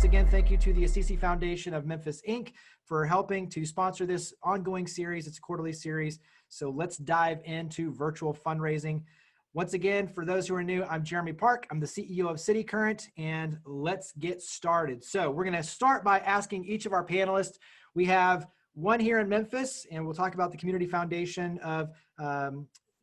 again, thank you to the Assisi Foundation of Memphis, Inc. for helping to sponsor this ongoing series. It's a quarterly series. So let's dive into virtual fundraising. Once again, for those who are new, I'm Jeremy Park. I'm the CEO of City Current, and let's get started. So we're going to start by asking each of our panelists. We have one here in Memphis, and we'll talk about the Community Foundation of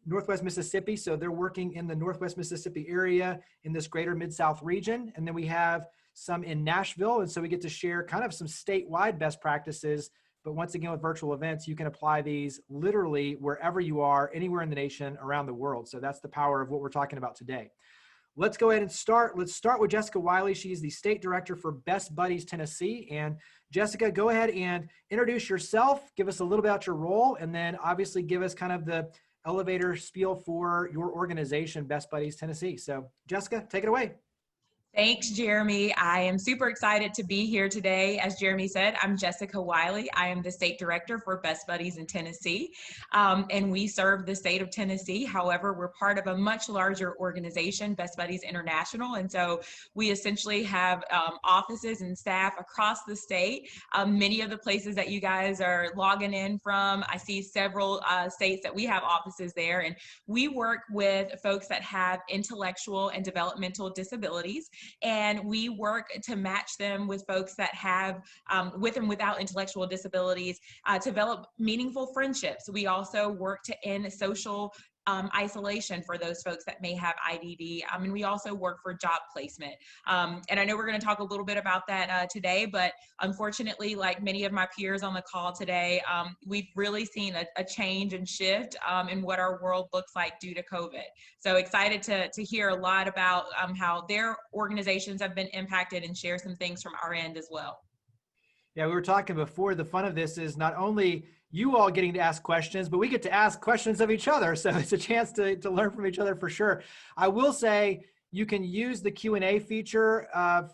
Northwest Mississippi. So they're working in the Northwest Mississippi area in this greater Mid-South region. And then we have some in Nashville. And so we get to share kind of some statewide best practices. But once again, with virtual events, you can apply these literally wherever you are, anywhere in the nation, around the world. So that's the power of what we're talking about today. Let's go ahead and start. Let's start with Jessica Wylie. She's the State Director for Best Buddies Tennessee. And Jessica, go ahead and introduce yourself, give us a little bit about your role, and then obviously give us kind of the elevator spiel for your organization, Best Buddies Tennessee. So Jessica, take it away. Thanks, Jeremy. I am super excited to be here today. As Jeremy said, I'm Jessica Wylie. I am the State Director for Best Buddies in Tennessee, and we serve the state of Tennessee. However, we're part of a much larger organization, Best Buddies International, and so we essentially have offices and staff across the state. Many of the places that you guys are logging in from, I see several states that we have offices there, and we work with folks that have intellectual and developmental disabilities. And we work to match them with folks that have, with and without intellectual disabilities, develop meaningful friendships. We also work to end social isolation for those folks that may have IDD. And we also work for job placement. And I know we're going to talk a little bit about that today, but unfortunately, like many of my peers on the call today, we've really seen a change and shift in what our world looks like due to COVID. So excited to hear a lot about how their organizations have been impacted and share some things from our end as well. Yeah, we were talking before, the fun of this is not only you all getting to ask questions, but we get to ask questions of each other. So it's a chance to learn from each other for sure. I will say you can use the Q&A feature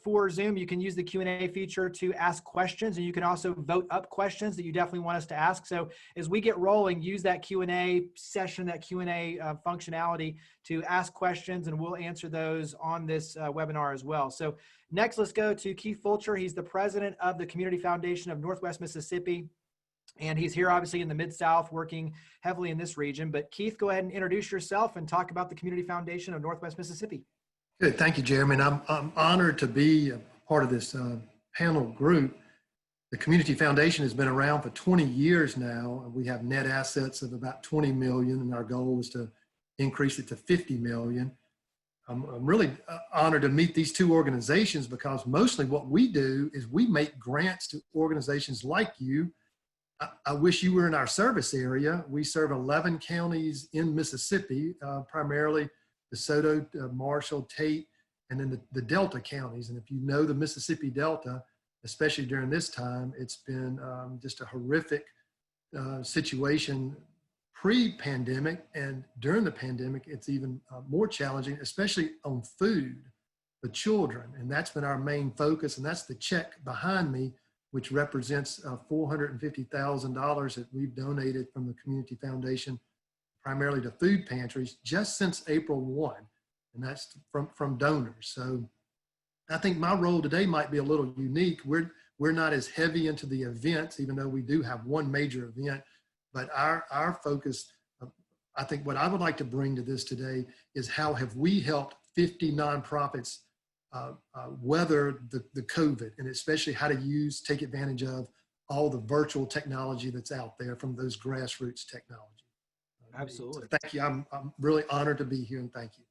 for Zoom. You can use the Q&A feature to ask questions, and you can also vote up questions that you definitely want us to ask. So as we get rolling, use that Q&A session, that Q&A functionality to ask questions, and we'll answer those on this webinar as well. So next, let's go to Keith Fulcher. He's the president of the Community Foundation of Northwest Mississippi. And he's here obviously in the Mid-South, working heavily in this region. But Keith, go ahead and introduce yourself and talk about the Community Foundation of Northwest Mississippi. Good, thank you, Jeremy. And I'm honored to be a part of this panel group. The Community Foundation has been around for 20 years now. We have net assets of about 20 million, and our goal is to increase it to 50 million. I'm really honored to meet these two organizations because mostly what we do is we make grants to organizations like you. I wish you were in our service area. We serve 11 counties in Mississippi, primarily DeSoto, Marshall, Tate, and then the Delta counties. And if you know the Mississippi Delta, especially during this time, it's been just a horrific situation pre-pandemic, and during the pandemic, it's even more challenging, especially on food for children. And that's been our main focus, and that's the check behind me, which represents $450,000 that we've donated from the Community Foundation, primarily to food pantries, just since April 1, and that's from donors. So I think my role today might be a little unique. We're not as heavy into the events, even though we do have one major event, but our focus, I think what I would like to bring to this today is how have we helped 50 nonprofits weather the COVID, and especially how to take advantage of all the virtual technology that's out there from those grassroots technology. Absolutely. So thank you. I'm really honored to be here, and thank you.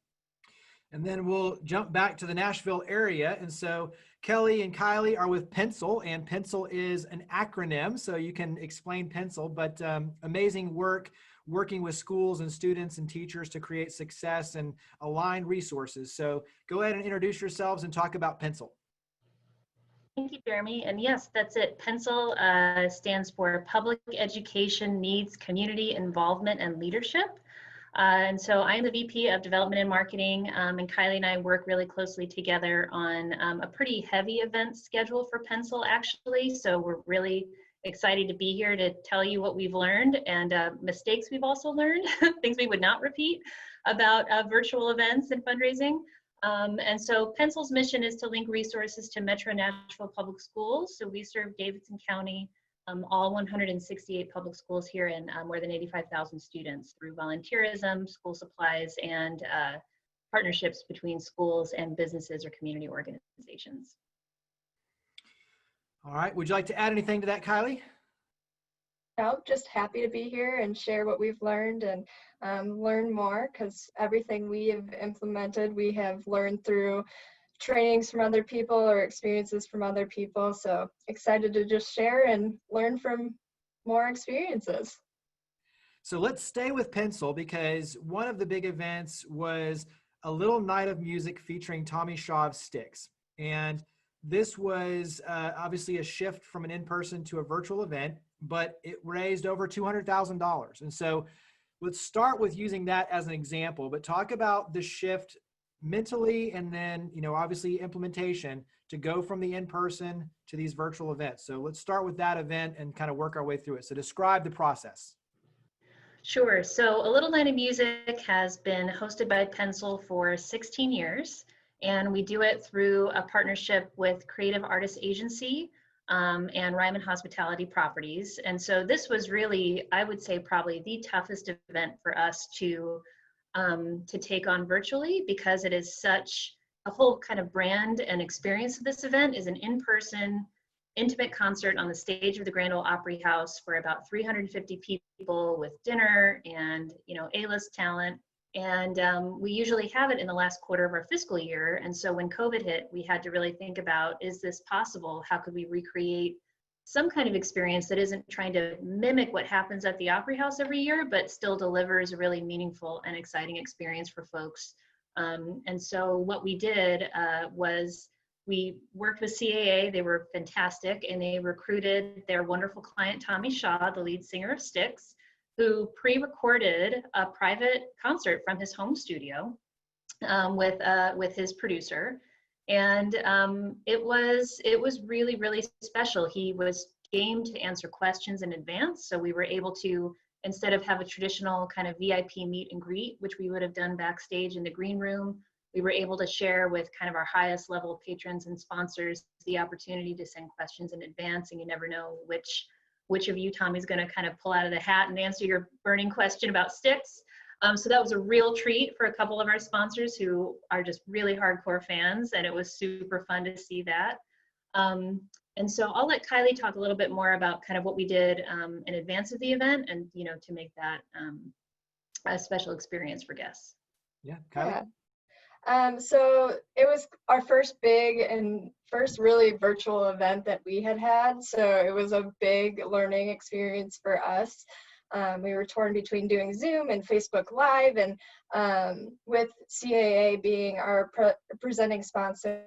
And then we'll jump back to the Nashville area. And so Kelly and Kiley are with Pencil, and Pencil is an acronym, so you can explain Pencil, but amazing work working with schools and students and teachers to create success and align resources. So go ahead and introduce yourselves and talk about Pencil. Thank you, Jeremy. And yes, that's it. Pencil stands for Public Education Needs Community Involvement and Leadership. And so I'm the VP of Development and Marketing, and Kiley and I work really closely together on a pretty heavy event schedule for Pencil, actually. So we're really excited to be here to tell you what we've learned and mistakes we've also learned, things we would not repeat about virtual events and fundraising. And so Pencil's mission is to link resources to Metro Nashville Public Schools. So we serve Davidson County, all 168 public schools here, and more than 85,000 students through volunteerism, school supplies, and partnerships between schools and businesses or community organizations. All right. Would you like to add anything to that, Kiley? No, just happy to be here and share what we've learned and learn more, because everything we have implemented, we have learned through trainings from other people or experiences from other people. So excited to just share and learn from more experiences. So let's stay with Pencil, because one of the big events was a little night of music featuring Tommy Shaw of Styx. And this was obviously a shift from an in-person to a virtual event, but it raised over $200,000. And so let's start with using that as an example, but talk about the shift mentally and then, obviously implementation to go from the in-person to these virtual events. So let's start with that event and kind of work our way through it. So describe the process. Sure. So A Little Night of Music has been hosted by Pencil for 16 years, and we do it through a partnership with Creative Artists Agency and Ryman Hospitality Properties. And so this was really, I would say, probably the toughest event for us to take on virtually, because it is such a whole kind of brand and experience of this event is an in-person intimate concert on the stage of the Grand Ole Opry House for about 350 people with dinner and, A-list talent. And we usually have it in the last quarter of our fiscal year. And so when COVID hit, we had to really think about, is this possible? How could we recreate some kind of experience that isn't trying to mimic what happens at the Opry House every year, but still delivers a really meaningful and exciting experience for folks? And so what we did was we worked with CAA. They were fantastic, and they recruited their wonderful client, Tommy Shaw, the lead singer of Styx, who pre-recorded a private concert from his home studio with his producer. And it was really, really special. He was game to answer questions in advance. So we were able to, instead of have a traditional kind of VIP meet and greet, which we would have done backstage in the green room, we were able to share with kind of our highest level patrons and sponsors the opportunity to send questions in advance. And you never know which of you Tommy's going to kind of pull out of the hat and answer your burning question about Styx. So that was a real treat for a couple of our sponsors who are just really hardcore fans, and it was super fun to see that. And so I'll let Kiley talk a little bit more about kind of what we did in advance of the event, and to make that a special experience for guests. Yeah, Kiley. Yeah. So it was our first big and first really virtual event that we had. So it was a big learning experience for us. We were torn between doing Zoom and Facebook Live, and with CAA being our presenting sponsor,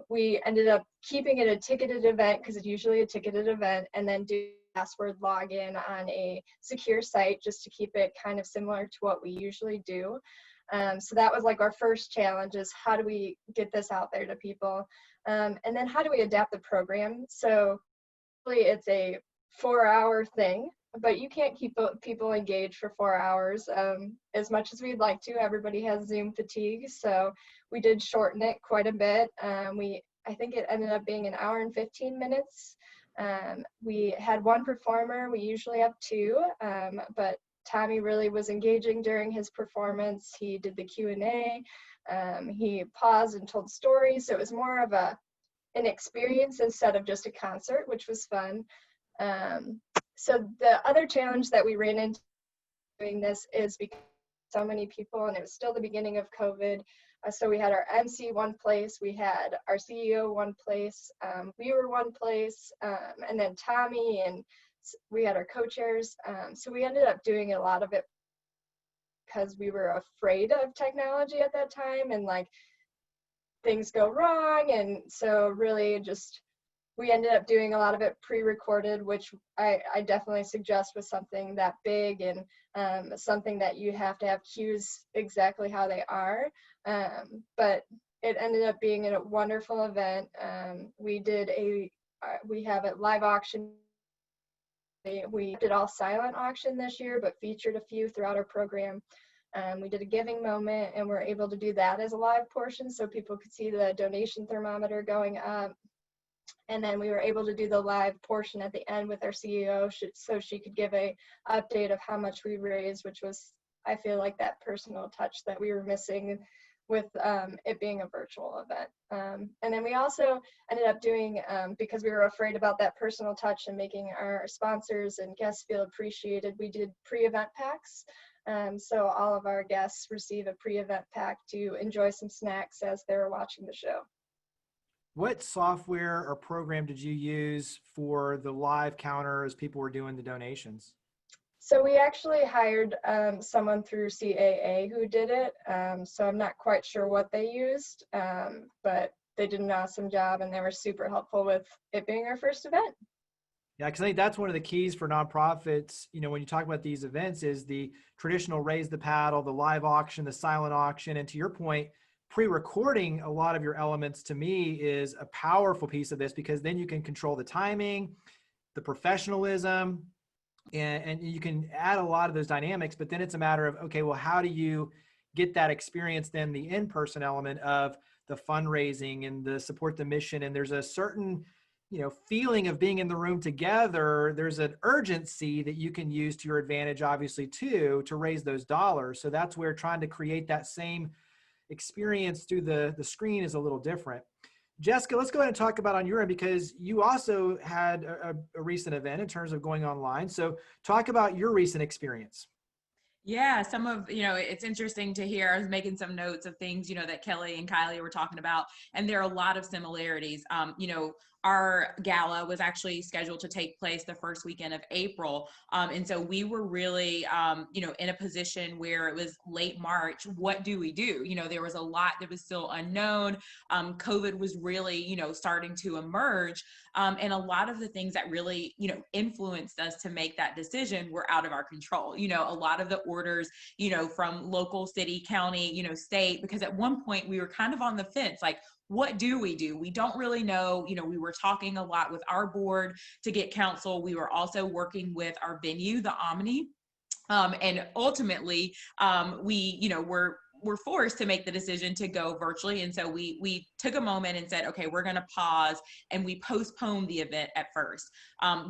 we ended up keeping it a ticketed event, because it's usually a ticketed event, and then do password login on a secure site just to keep it kind of similar to what we usually do. So that was like our first challenge, is how do we get this out there to people? And then how do we adapt the program? So really it's a 4-hour thing, but you can't keep people engaged for 4 hours as much as we'd like to. Everybody has Zoom fatigue, so we did shorten it quite a bit. I think it ended up being 1 hour and 15 minutes. We had one performer. We usually have two, but Tommy really was engaging during his performance. He did the Q&A. He paused and told stories. So it was more of an experience instead of just a concert, which was fun. So the other challenge that we ran into doing this is because so many people, and it was still the beginning of COVID. So we had our MC one place, we had our CEO one place, we were one place, and then Tommy, and we had our co-chairs. So we ended up doing a lot of it because we were afraid of technology at that time, and like things go wrong. And so really just, we ended up doing a lot of it pre-recorded, which I definitely suggest with something that big and something that you have to have cues exactly how they are. But it ended up being a wonderful event. We have a live auction. We did all silent auction this year, but featured a few throughout our program. We did a giving moment, and we're able to do that as a live portion so people could see the donation thermometer going up. And then we were able to do the live portion at the end with our CEO so she could give a update of how much we raised, which was, I feel like, that personal touch that we were missing with it being a virtual event. And then we also ended up doing, because we were afraid about that personal touch and making our sponsors and guests feel appreciated, we did pre-event packs. So all of our guests receive a pre-event pack to enjoy some snacks as they were watching the show. What software or program did you use for the live counter as people were doing the donations? So we actually hired someone through CAA who did it. So I'm not quite sure what they used, but they did an awesome job, and they were super helpful with it being our first event. Yeah, because I think that's one of the keys for nonprofits, you know, when you talk about these events, is the traditional raise the paddle, the live auction, the silent auction. And to your point, pre-recording a lot of your elements, to me, is a powerful piece of this, because then you can control the timing, the professionalism, and you can add a lot of those dynamics. But then it's a matter of, okay, well, how do you get that experience, then the in-person element of the fundraising and the support the mission? And there's a certain, you know, feeling of being in the room together. There's an urgency that you can use to your advantage, obviously, too, to raise those dollars. So that's where trying to create that same experience through the screen is a little different. Jessica, let's go ahead and talk about on your end, because you also had a recent event in terms of going online. So talk about your recent experience. Yeah, some of, you know, it's interesting to hear. I was making some notes of things, you know, that Kelly and Kylie were talking about, and there are a lot of similarities. You know, our gala was actually scheduled to take place the first weekend of April. And so we were really, you know, in a position where it was late March. What do we do? You know, there was a lot that was still unknown. COVID was really, you know, starting to emerge. And a lot of the things that really, you know, influenced us to make that decision were out of our control. You know, a lot of the orders, you know, from local, city, county, you know, state, because at one point we were kind of on the fence, like, what do? We don't really know. You know, we were talking a lot with our board to get counsel. We were also working with our venue, the Omni. And ultimately, we, you know, were forced to make the decision to go virtually. And so we took a moment and said, okay, we're going to pause, and we postponed the event at first.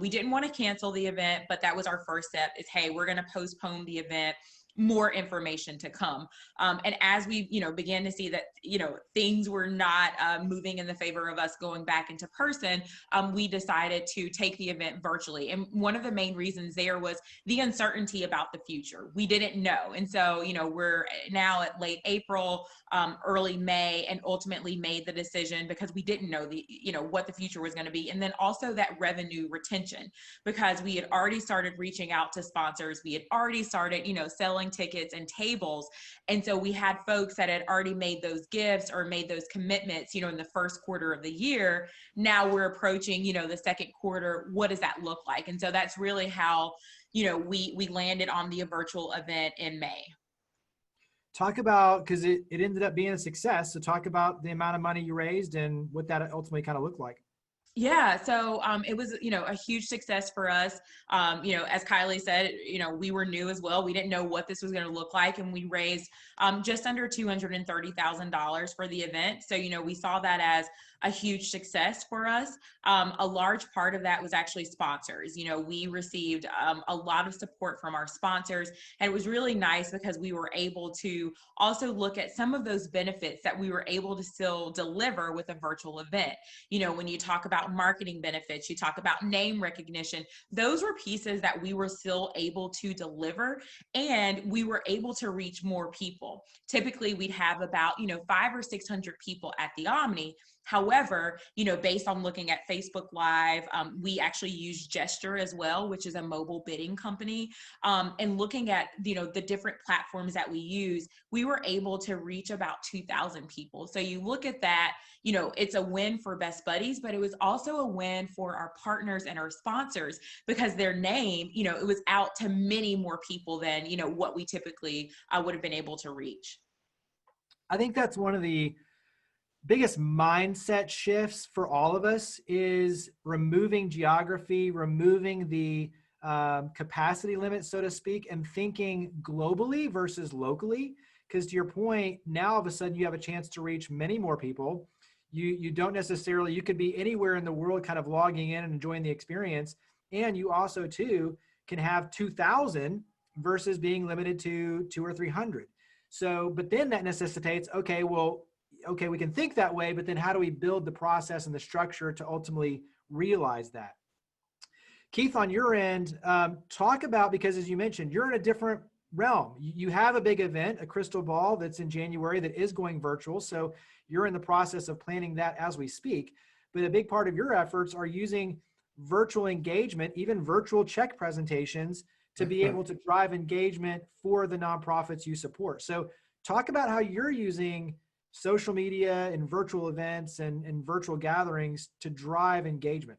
We didn't want to cancel the event, but that was our first step, is, hey, we're going to postpone the event. More information to come. And as we, you know, began to see that, you know, things were not moving in the favor of us going back into person, we decided to take the event virtually. And one of the main reasons there was the uncertainty about the future. We didn't know. And so, you know, we're now at late April, early May, and ultimately made the decision because we didn't know the, you know, what the future was going to be. And then also that revenue retention, because we had already started reaching out to sponsors. We had already started, you know, selling tickets and tables. And so we had folks that had already made those gifts or made those commitments, you know, in the first quarter of the year. Now we're approaching, you know, the second quarter. What does that look like? And so that's really how, you know, we landed on the virtual event in May. Talk about, because it ended up being a success. So talk about the amount of money you raised and what that ultimately kind of looked like. Yeah, so it was, you know, a huge success for us. You know, as Kylie said, you know, we were new as well. We didn't know what this was going to look like, and we raised just under $230,000 for the event. So, you know, we saw that as a huge success for us. A large part of that was actually sponsors. You know, we received a lot of support from our sponsors, and it was really nice because we were able to also look at some of those benefits that we were able to still deliver with a virtual event. You know, when you talk about marketing benefits, you talk about name recognition, those were pieces that we were still able to deliver, and we were able to reach more people. Typically, we'd have about, you know, 500 or 600 people at the Omni. However, you know, based on looking at Facebook Live, we actually use Gesture as well, which is a mobile bidding company. And looking at, you know, the different platforms that we use, we were able to reach about 2,000 people. So you look at that, you know, it's a win for Best Buddies, but it was also a win for our partners and our sponsors, because their name, you know, it was out to many more people than, you know, what we typically would have been able to reach. I think that's one of the biggest mindset shifts for all of us, is removing geography, removing the capacity limits, so to speak, and thinking globally versus locally. Because to your point, now all of a sudden you have a chance to reach many more people. You don't necessarily, you could be anywhere in the world kind of logging in and enjoying the experience. And you also too can have 2,000 versus being limited to 200 or 300. So, but then that necessitates, okay, we can think that way, but then how do we build the process and the structure to ultimately realize that? Keith, on your end, talk about, because as you mentioned, you're in a different realm. You have a big event, a crystal ball that's in January that is going virtual. So you're in the process of planning that as we speak. But a big part of your efforts are using virtual engagement, even virtual check presentations, to be able to drive engagement for the nonprofits you support. So talk about how you're using social media and virtual events and virtual gatherings to drive engagement.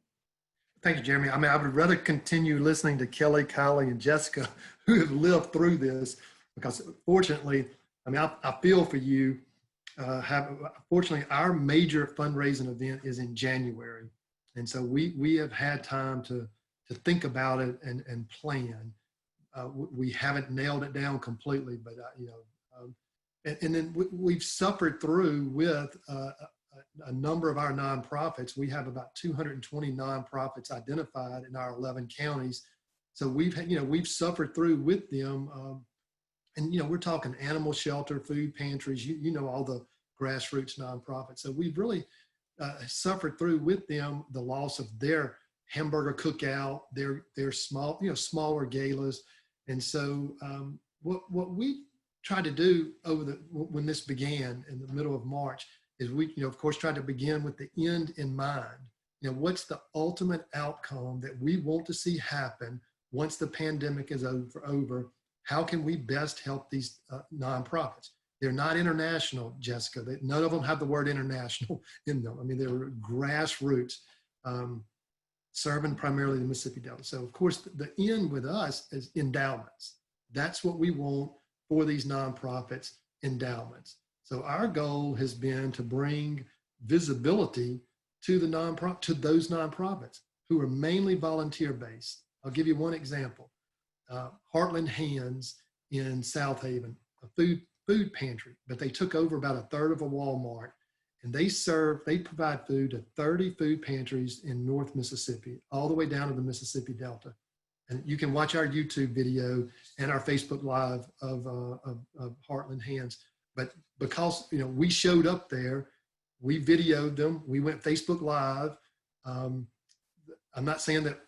Thank you, Jeremy. I mean, I would rather continue listening to Kelly, Kiley, and Jessica, who have lived through this, because fortunately, I mean, I feel for you. Fortunately, our major fundraising event is in January. And so we have had time to think about it and plan. We haven't nailed it down completely, but and then we've suffered through with a number of our nonprofits. We have about 220 nonprofits identified in our 11 counties. So we've suffered through with them. And we're talking animal shelter, food pantries, all the grassroots nonprofits. So we've really suffered through with them the loss of their hamburger cookout, their small, smaller galas. And so what we tried to do when this began in the middle of March is we, of course, tried to begin with the end in mind. What's the ultimate outcome that we want to see happen once the pandemic is over? How can we best help these nonprofits? They're not international, Jessica. None of them have the word international in them. I mean, they're grassroots, serving primarily the Mississippi Delta. So, of course, the end with us is endowments. That's what we want for these nonprofits, endowments. So our goal has been to bring visibility to those nonprofits who are mainly volunteer-based. I'll give you one example. Heartland Hands in South Haven, a food pantry, but they took over about a third of a Walmart, and they provide food to 30 food pantries in North Mississippi, all the way down to the Mississippi Delta. And you can watch our YouTube video and our Facebook Live of Heartland Hands. But because we showed up there, we videoed them, we went Facebook Live. I'm not saying that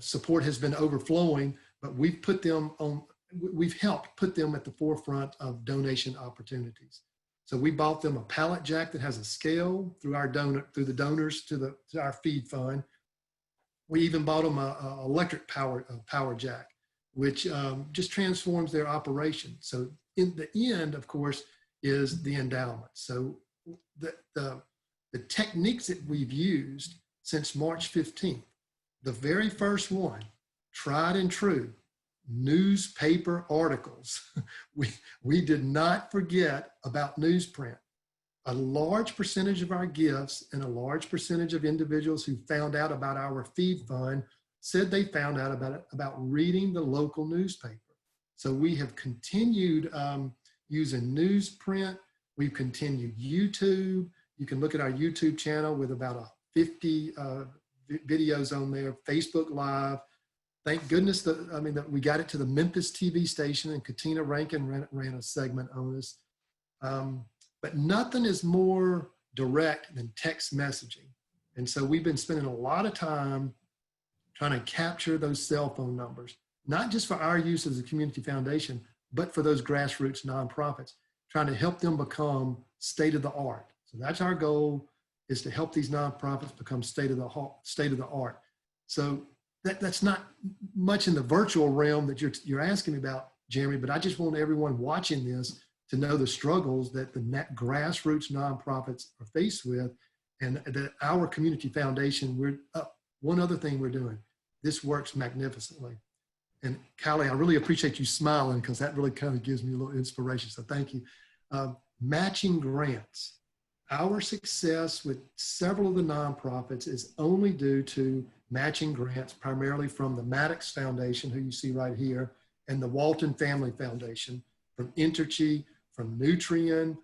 support has been overflowing, but we've helped put them at the forefront of donation opportunities. So we bought them a pallet jack that has a scale through the donors to our feed fund. We even bought them a electric power jack, which just transforms their operation. So in the end, of course, is the endowment. So the techniques that we've used since March 15th, the very first one, tried and true, newspaper articles. We did not forget about newsprint. A large percentage of our gifts and a large percentage of individuals who found out about our feed fund said they found out about reading the local newspaper. So we have continued using newsprint. We've continued YouTube. You can look at our YouTube channel with about 50 videos on there, Facebook Live. Thank goodness that we got it to the Memphis TV station, and Katina Rankin ran a segment on this. But nothing is more direct than text messaging. And so we've been spending a lot of time trying to capture those cell phone numbers, not just for our use as a community foundation, but for those grassroots nonprofits, trying to help them become state of the art. So that's our goal, is to help these nonprofits become state of the art. So that's not much in the virtual realm that you're asking me about, Jeremy, but I just want everyone watching this to know the struggles that the grassroots nonprofits are faced with, and that our community foundation, one other thing we're doing, this works magnificently. And Kiley, I really appreciate you smiling, because that really kind of gives me a little inspiration. So thank you. Matching grants. Our success with several of the nonprofits is only due to matching grants primarily from the Maddox Foundation, who you see right here, and the Walton Family Foundation, from Entergy, from Nutrien,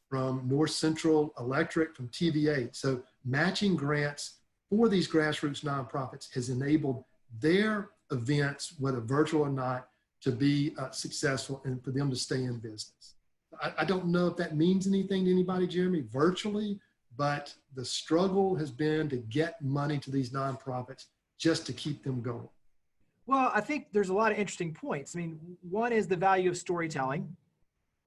from North Central Electric, from TVA. So matching grants for these grassroots nonprofits has enabled their events, whether virtual or not, to be successful and for them to stay in business. I don't know if that means anything to anybody, Jeremy, virtually, but the struggle has been to get money to these nonprofits just to keep them going. Well, I think there's a lot of interesting points. I mean, one is the value of storytelling.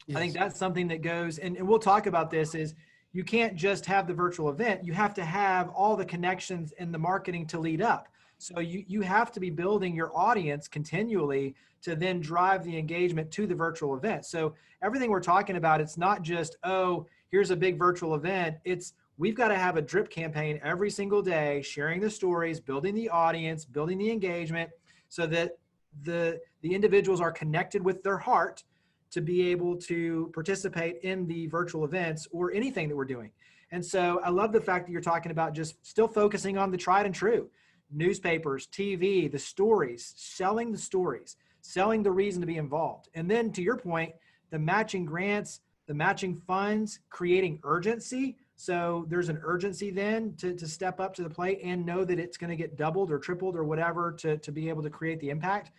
Yes. I think that's something that goes, and we'll talk about this, is you can't just have the virtual event. You have to have all the connections and the marketing to lead up. So you have to be building your audience continually to then drive the engagement to the virtual event. So everything we're talking about, it's not just, oh, here's a big virtual event. It's, we've got to have a drip campaign every single day, sharing the stories, building the audience, building the engagement, so that the individuals are connected with their heart to be able to participate in the virtual events or anything that we're doing. And so I love the fact that you're talking about just still focusing on the tried and true. Newspapers, TV, the stories, selling the reason to be involved. And then to your point, the matching grants, the matching funds, creating urgency. So there's an urgency then to step up to the plate and know that it's going to get doubled or tripled or whatever to be able to create the impact.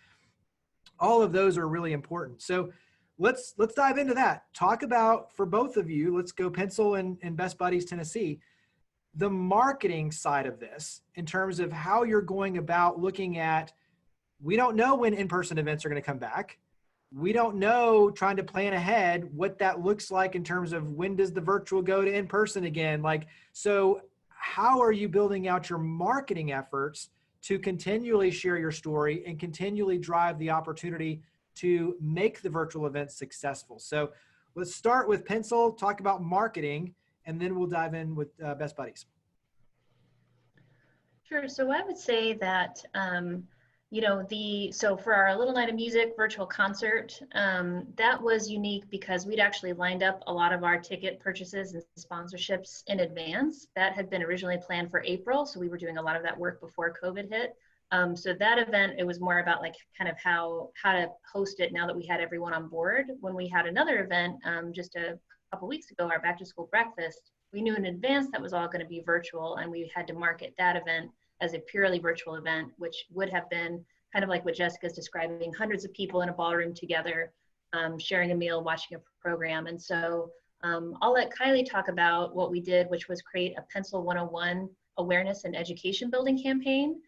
All of those are really important. So let's dive into that. Talk about, for both of you, let's go Pencil and Best Buddies Tennessee, the marketing side of this in terms of how you're going about looking at, we don't know when in-person events are going to come back. We don't know, trying to plan ahead what that looks like in terms of when does the virtual go to in-person again? Like, so how are you building out your marketing efforts to continually share your story and continually drive the opportunity to make the virtual event successful? So let's start with Pencil, talk about marketing, and then we'll dive in with Best Buddies. Sure. So I would say that, so for our Little Night of Music virtual concert, that was unique because we'd actually lined up a lot of our ticket purchases and sponsorships in advance. That had been originally planned for April, so we were doing a lot of that work before COVID hit. So that event, it was more about like kind of how to host it now that we had everyone on board. When we had another event just a couple weeks ago, our back to school breakfast, we knew in advance that was all going to be virtual, and we had to market that event as a purely virtual event, which would have been kind of like what Jessica's describing, hundreds of people in a ballroom together, sharing a meal, watching a program. And so I'll let Kiley talk about what we did, which was create a Pencil 101 awareness and education building campaign.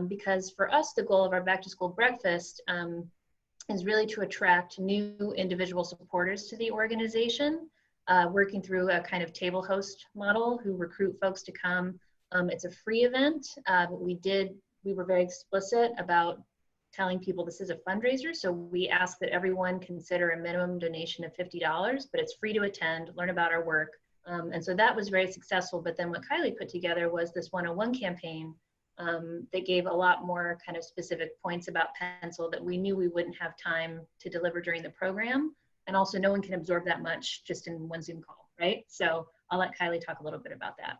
Because for us, the goal of our back to school breakfast is really to attract new individual supporters to the organization, working through a kind of table host model who recruit folks to come. It's a free event, but we were very explicit about telling people this is a fundraiser. So we ask that everyone consider a minimum donation of $50, but it's free to attend, learn about our work. And so that was very successful. But then what Kiley put together was this 101 campaign that gave a lot more kind of specific points about Pencil that we knew we wouldn't have time to deliver during the program. And also no one can absorb that much just in one Zoom call, right? So I'll let Kiley talk a little bit about that.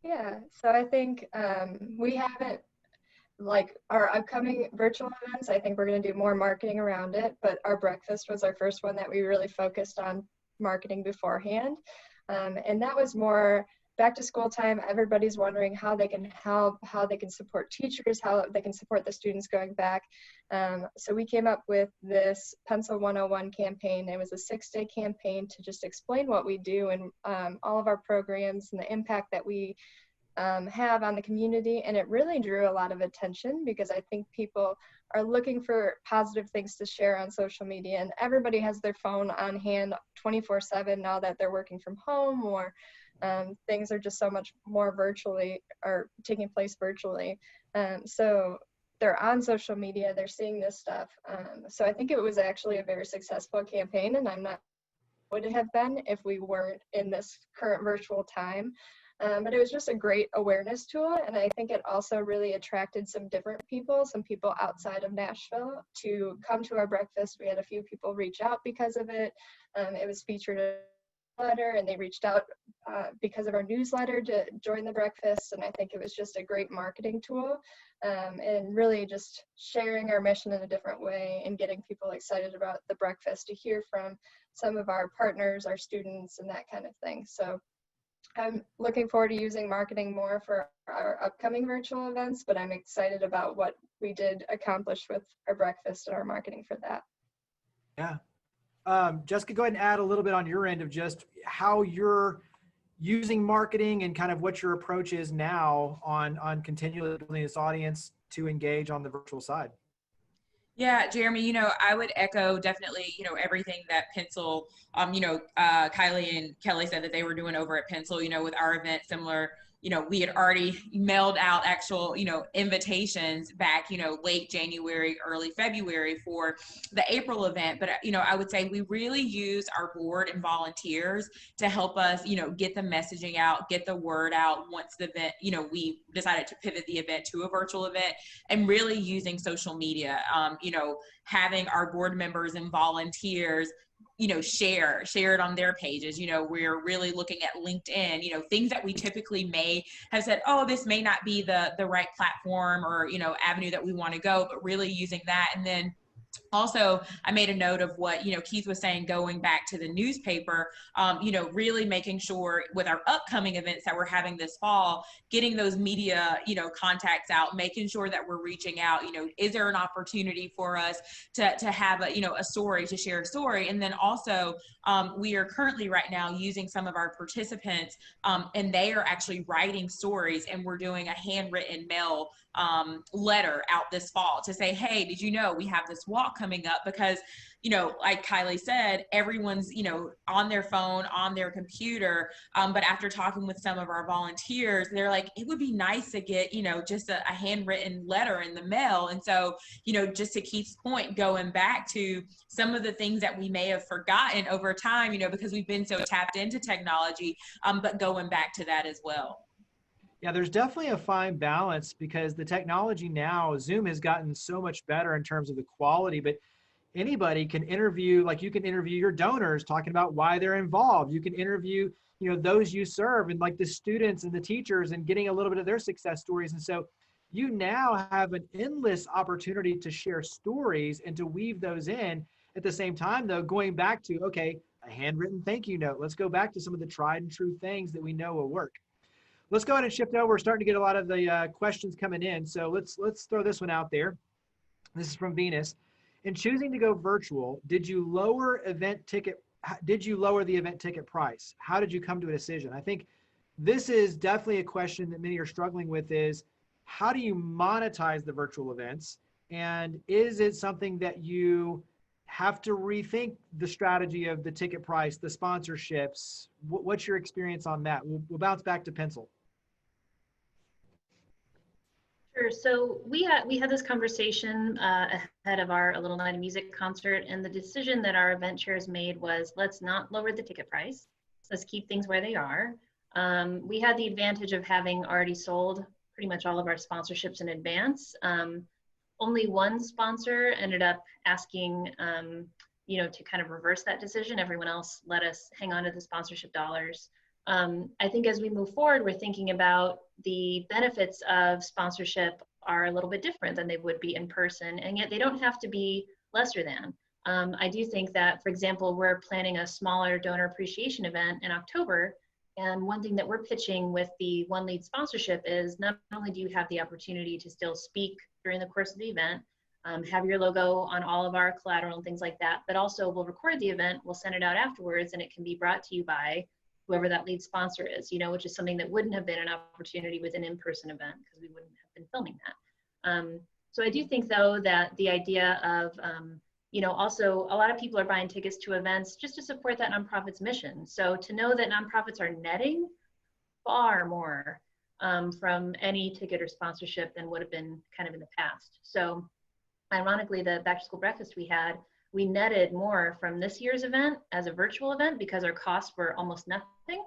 Yeah, so I think we haven't, like our upcoming virtual events, I think we're going to do more marketing around it, but our breakfast was our first one that we really focused on marketing beforehand. And that was more back to school time. Everybody's wondering how they can help, how they can support teachers, how they can support the students going back. So we came up with this Pencil 101 campaign. It was a 6-day campaign to just explain what we do and all of our programs and the impact that we have on the community. And it really drew a lot of attention because I think people are looking for positive things to share on social media, and everybody has their phone on hand 24/7 now that they're working from home, or things are just so much more virtually or taking place virtually. So they're on social media, they're seeing this stuff. So I think it was actually a very successful campaign, and I'm not would it have been if we weren't in this current virtual time. But it was just a great awareness tool, and I think it also really attracted some different people, some people outside of Nashville, to come to our breakfast. We had a few people reach out because of it. It was featured newsletter, and they reached out because of our newsletter to join the breakfast. And I think it was just a great marketing tool, and really just sharing our mission in a different way and getting people excited about the breakfast to hear from some of our partners, our students, and that kind of thing. So I'm looking forward to using marketing more for our upcoming virtual events, but I'm excited about what we did accomplish with our breakfast and our marketing for that. Yeah. Jessica, go ahead and add a little bit on your end of just how you're using marketing and kind of what your approach is now on continually building this audience to engage on the virtual side. Yeah, Jeremy, I would echo definitely, everything that Pencil, Kiley and Kelly said that they were doing over at Pencil, with our event similar. We had already mailed out actual, invitations back, late January, early February for the April event. But, I would say we really use our board and volunteers to help us, get the messaging out, get the word out once the event, we decided to pivot the event to a virtual event, and really using social media, having our board members and volunteers share it on their pages. We're really looking at LinkedIn, things that we typically may have said, oh, this may not be the right platform or, avenue that we want to go, but really using that. And then also, I made a note of what, Keith was saying, going back to the newspaper, really making sure with our upcoming events that we're having this fall, getting those media, contacts out, making sure that we're reaching out, is there an opportunity for us to have a story, to share a story? And then also, we are currently right now using some of our participants, and they are actually writing stories, and we're doing a handwritten mail letter out this fall to say, hey, did you know we have this walk coming up? Because, like Kiley said, everyone's, on their phone, on their computer. But after talking with some of our volunteers, they're like, it would be nice to get, just a handwritten letter in the mail. And so, just to Keith's point, going back to some of the things that we may have forgotten over time, because we've been so tapped into technology, but going back to that as well. Yeah, there's definitely a fine balance because the technology now, Zoom has gotten so much better in terms of the quality, but anybody can interview, like you can interview your donors talking about why they're involved. You can interview, those you serve and like the students and the teachers and getting a little bit of their success stories. And so you now have an endless opportunity to share stories and to weave those in. At the same time, though, going back to, okay, a handwritten thank you note. Let's go back to some of the tried and true things that we know will work. Let's go ahead and shift over. We're starting to get a lot of the questions coming in. So let's throw this one out there. This is from Venus. In choosing to go virtual, did you lower the event ticket price? How did you come to a decision? I think this is definitely a question that many are struggling with is, how do you monetize the virtual events? And is it something that you have to rethink the strategy of the ticket price, the sponsorships? What's your experience on that? We'll bounce back to Pencil. Sure. So we had this conversation ahead of our A Little Night of Music concert, and the decision that our event chairs made was, let's not lower the ticket price. Let's keep things where they are. We had the advantage of having already sold pretty much all of our sponsorships in advance. Only one sponsor ended up asking, to kind of reverse that decision. Everyone else let us hang on to the sponsorship dollars. I think as we move forward, we're thinking about the benefits of sponsorship are a little bit different than they would be in person, and yet they don't have to be lesser than. I do think that, for example, we're planning a smaller donor appreciation event in October, and one thing that we're pitching with the One Lead sponsorship is not only do you have the opportunity to still speak during the course of the event, have your logo on all of our collateral and things like that, but also we'll record the event, we'll send it out afterwards, and it can be brought to you by whoever that lead sponsor is, which is something that wouldn't have been an opportunity with an in-person event because we wouldn't have been filming that. So I do think, though, that the idea of, also a lot of people are buying tickets to events just to support that nonprofit's mission. So to know that nonprofits are netting far more from any ticket or sponsorship than would have been kind of in the past. So ironically, the back to school breakfast we netted more from this year's event as a virtual event because our costs were almost nothing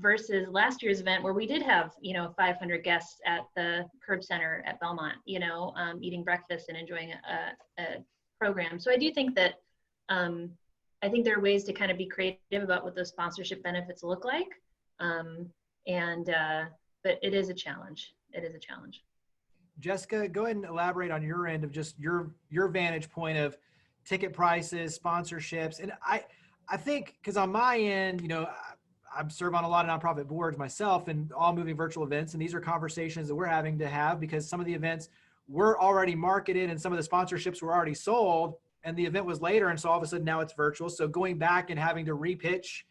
versus last year's event where we did have, 500 guests at the Curb Center at Belmont, eating breakfast and enjoying a program. So I do think that I think there are ways to kind of be creative about what those sponsorship benefits look like. But it is a challenge. It is a challenge. Jessica, go ahead and elaborate on your end of just your vantage point of ticket prices, sponsorships. And I think, because on my end, you know, I serve on a lot of nonprofit boards myself and all moving virtual events. And these are conversations that we're having to have because some of the events were already marketed and some of the sponsorships were already sold and the event was later. And so all of a sudden now it's virtual. So going back and having to repitch,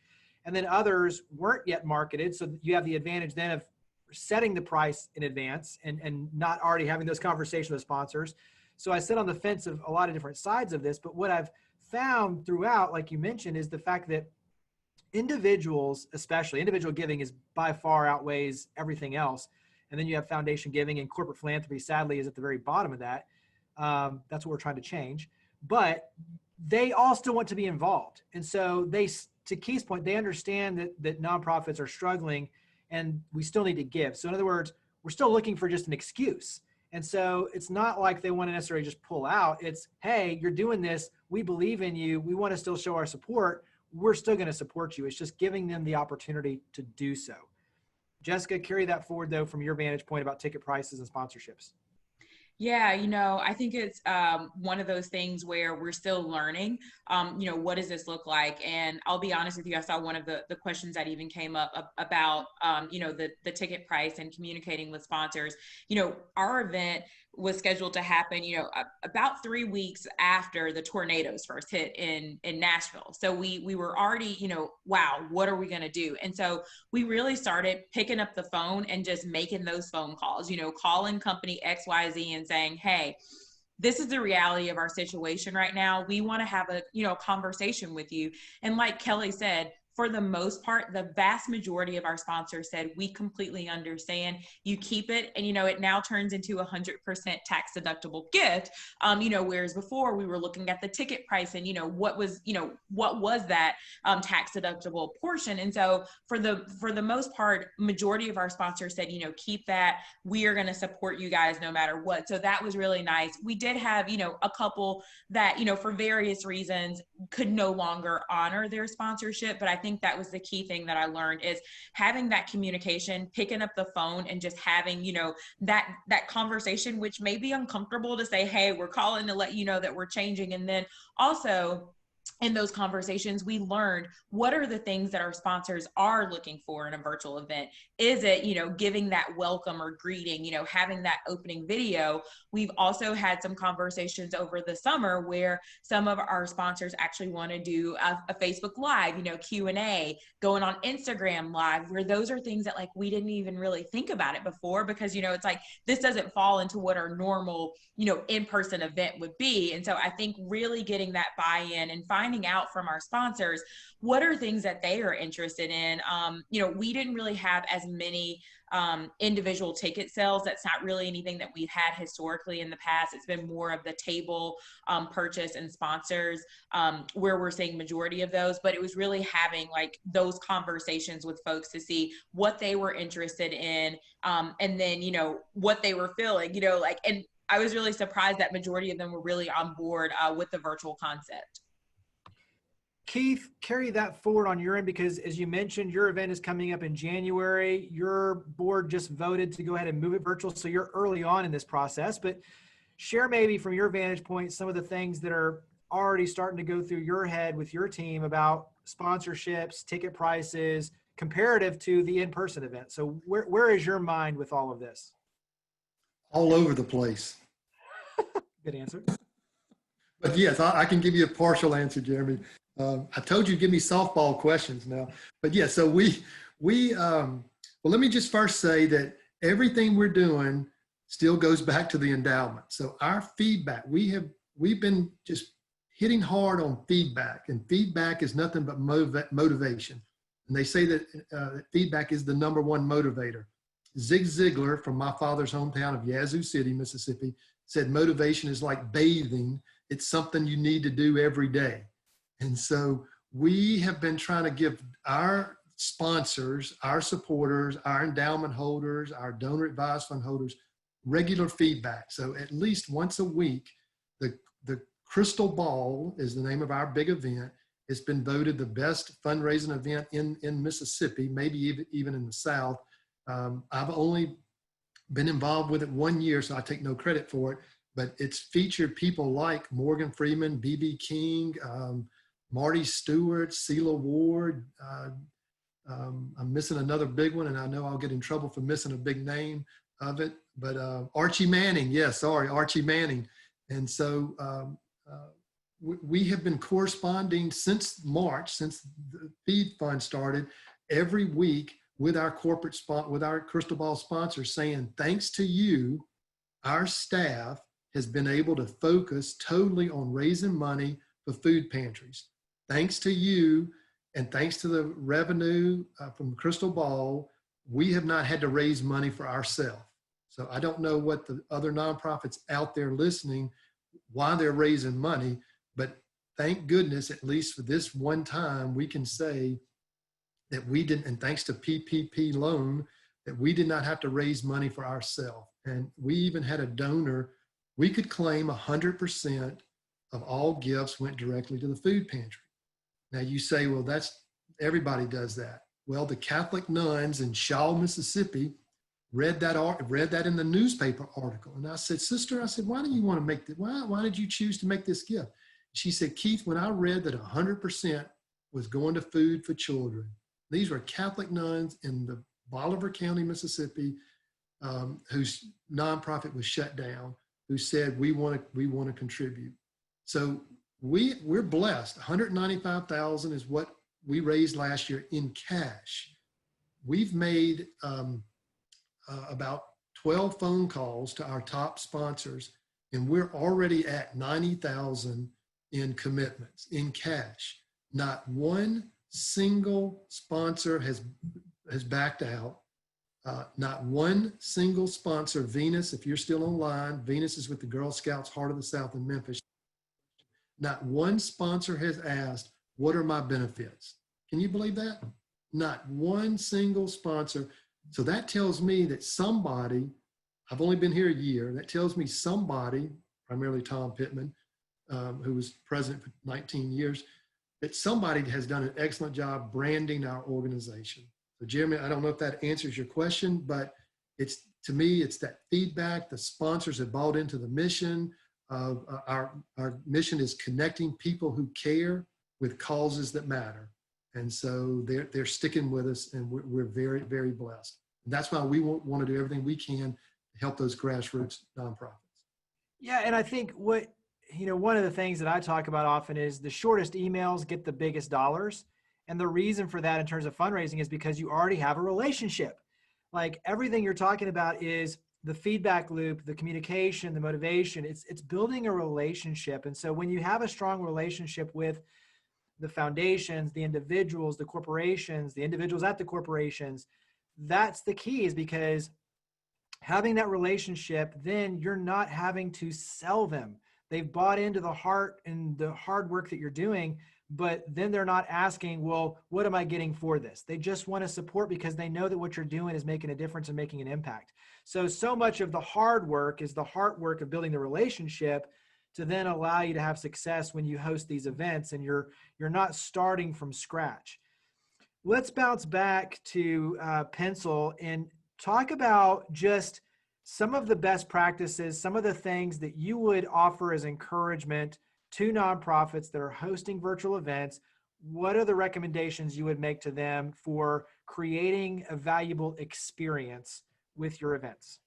and then others weren't yet marketed. So you have the advantage then of setting the price in advance and not already having those conversations with sponsors. So I sit on the fence of a lot of different sides of this, but what I've found throughout, like you mentioned, is the fact that individuals, especially individual giving, is by far outweighs everything else. And then you have foundation giving, and corporate philanthropy, sadly, is at the very bottom of that. That's what we're trying to change. But they all still want to be involved. And so they, to Keith's point, they understand that nonprofits are struggling and we still need to give. So in other words, we're still looking for just an excuse. And so it's not like they want to necessarily just pull out. It's, hey, you're doing this. We believe in you. We want to still show our support. We're still going to support you. It's just giving them the opportunity to do so. Jessica, carry that forward, though, from your vantage point about ticket prices and sponsorships. Yeah, you know, I think it's one of those things where we're still learning, you know, what does this look like? And I'll be honest with you, I saw one of the questions that even came up about, you know, the ticket price and communicating with sponsors. You know, our event was scheduled to happen, you know, about 3 weeks after the tornadoes first hit in Nashville. So we were already, you know, wow, what are we going to do? And so we really started picking up the phone and just making those phone calls, you know, calling company XYZ and saying, hey, this is the reality of our situation right now. We want to have a, you know, conversation with you. And like Kelly said, for the most part, the vast majority of our sponsors said, we completely understand. You keep it. And, you know, it now turns into 100% tax deductible gift. You know, whereas before we were looking at the ticket price and, you know, what was that tax deductible portion. And so for the most part, majority of our sponsors said, you know, keep that. We are going to support you guys no matter what. So that was really nice. We did have, you know, a couple that, you know, for various reasons could no longer honor their sponsorship. But I think that was the key thing that I learned is having that communication, picking up the phone and just having, you know, that conversation, which may be uncomfortable to say, hey, we're calling to let you know that we're changing. And then also in those conversations, we learned what are the things that our sponsors are looking for in a virtual event. Is it, you know, giving that welcome or greeting, you know, having that opening video. We've also had some conversations over the summer where some of our sponsors actually want to do a Facebook Live, you know, Q&A, going on Instagram Live, where those are things that like we didn't even really think about it before because, you know, it's like this doesn't fall into what our normal, you know, in-person event would be. And so I think really getting that buy-in and finding out from our sponsors what are things that they are interested in. You know, we didn't really have as many individual ticket sales. That's not really anything that we've had historically in the past. It's been more of the table purchase and sponsors where we're seeing majority of those, but it was really having like those conversations with folks to see what they were interested in and then, you know, what they were feeling, you know, like, and I was really surprised that majority of them were really on board with the virtual concept. Keith, carry that forward on your end because as you mentioned, your event is coming up in January. Your board just voted to go ahead and move it virtual. So you're early on in this process, but share maybe from your vantage point some of the things that are already starting to go through your head with your team about sponsorships, ticket prices, comparative to the in-person event. So where is your mind with all of this? All over the place. Good answer. But yes, I can give you a partial answer, Jeremy. I told you to give me softball questions now. But yeah, so well, let me just first say that everything we're doing still goes back to the endowment. So our feedback, we've been just hitting hard on feedback, and feedback is nothing but motivation. And they say that feedback is the #1 motivator. Zig Ziglar from my father's hometown of Yazoo City, Mississippi, said motivation is like bathing. It's something you need to do every day. And so we have been trying to give our sponsors, our supporters, our endowment holders, our donor advised fund holders, regular feedback. So at least once a week, the Crystal Ball is the name of our big event. It's been voted the best fundraising event in Mississippi, maybe even in the South. I've only been involved with it 1 year, so I take no credit for it, but it's featured people like Morgan Freeman, B.B. King, Marty Stewart, Celia Ward. I'm missing another big one, and I know I'll get in trouble for missing a big name of it, but Archie Manning, Archie Manning. And so we have been corresponding since March, since the Feed Fund started, every week with our with our Crystal Ball sponsors, saying, thanks to you, our staff has been able to focus totally on raising money for food pantries. Thanks to you, and thanks to the revenue from Crystal Ball, we have not had to raise money for ourselves. So I don't know what the other nonprofits out there listening, why they're raising money, but thank goodness, at least for this one time, we can say that we didn't, and thanks to PPP loan, that we did not have to raise money for ourselves. And we even had a donor, we could claim 100% of all gifts went directly to the food pantry. Now you say, well, everybody does that. Well, the Catholic nuns in Shaw, Mississippi, read that in the newspaper article. And I said, sister, why do you want to make that? Why did you choose to make this gift? She said, Keith, when I read that 100% was going to food for children, these were Catholic nuns in the Bolivar County, Mississippi, whose nonprofit was shut down, who said, we want to contribute. So we're blessed. $195,000 is what we raised last year in cash. We've made about 12 phone calls to our top sponsors, and we're already at $90,000 in commitments in cash. Not one single sponsor has backed out. Not one single sponsor. Venus, if you're still online, Venus is with the Girl Scouts Heart of the South in Memphis. Not one sponsor has asked, what are my benefits? Can you believe that? Not one single sponsor. So that tells me that somebody, I've only been here a year, that tells me somebody, primarily Tom Pittman, who was president for 19 years, that somebody has done an excellent job branding our organization. So Jeremy, I don't know if that answers your question, but to me, it's that feedback. The sponsors have bought into the mission. Our mission is connecting people who care with causes that matter. And so they're sticking with us, and we're very, very blessed. And that's why we want to do everything we can to help those grassroots nonprofits. Yeah, and I think one of the things that I talk about often is the shortest emails get the biggest dollars. And the reason for that in terms of fundraising is because you already have a relationship. Like everything you're talking about is the feedback loop, the communication, the motivation. It's building a relationship. And so when you have a strong relationship with the foundations, the individuals, the corporations, the individuals at the corporations, that's the key, is because having that relationship, then you're not having to sell them. They've bought into the heart and the hard work that you're doing, but then they're not asking, well, what am I getting for this? They just want to support because they know that what you're doing is making a difference and making an impact. So much of the hard work is the hard work of building the relationship to then allow you to have success when you host these events and you're not starting from scratch. Let's bounce back to Pencil and talk about just some of the best practices, some of the things that you would offer as encouragement to nonprofits that are hosting virtual events. What are the recommendations you would make to them for creating a valuable experience with your events?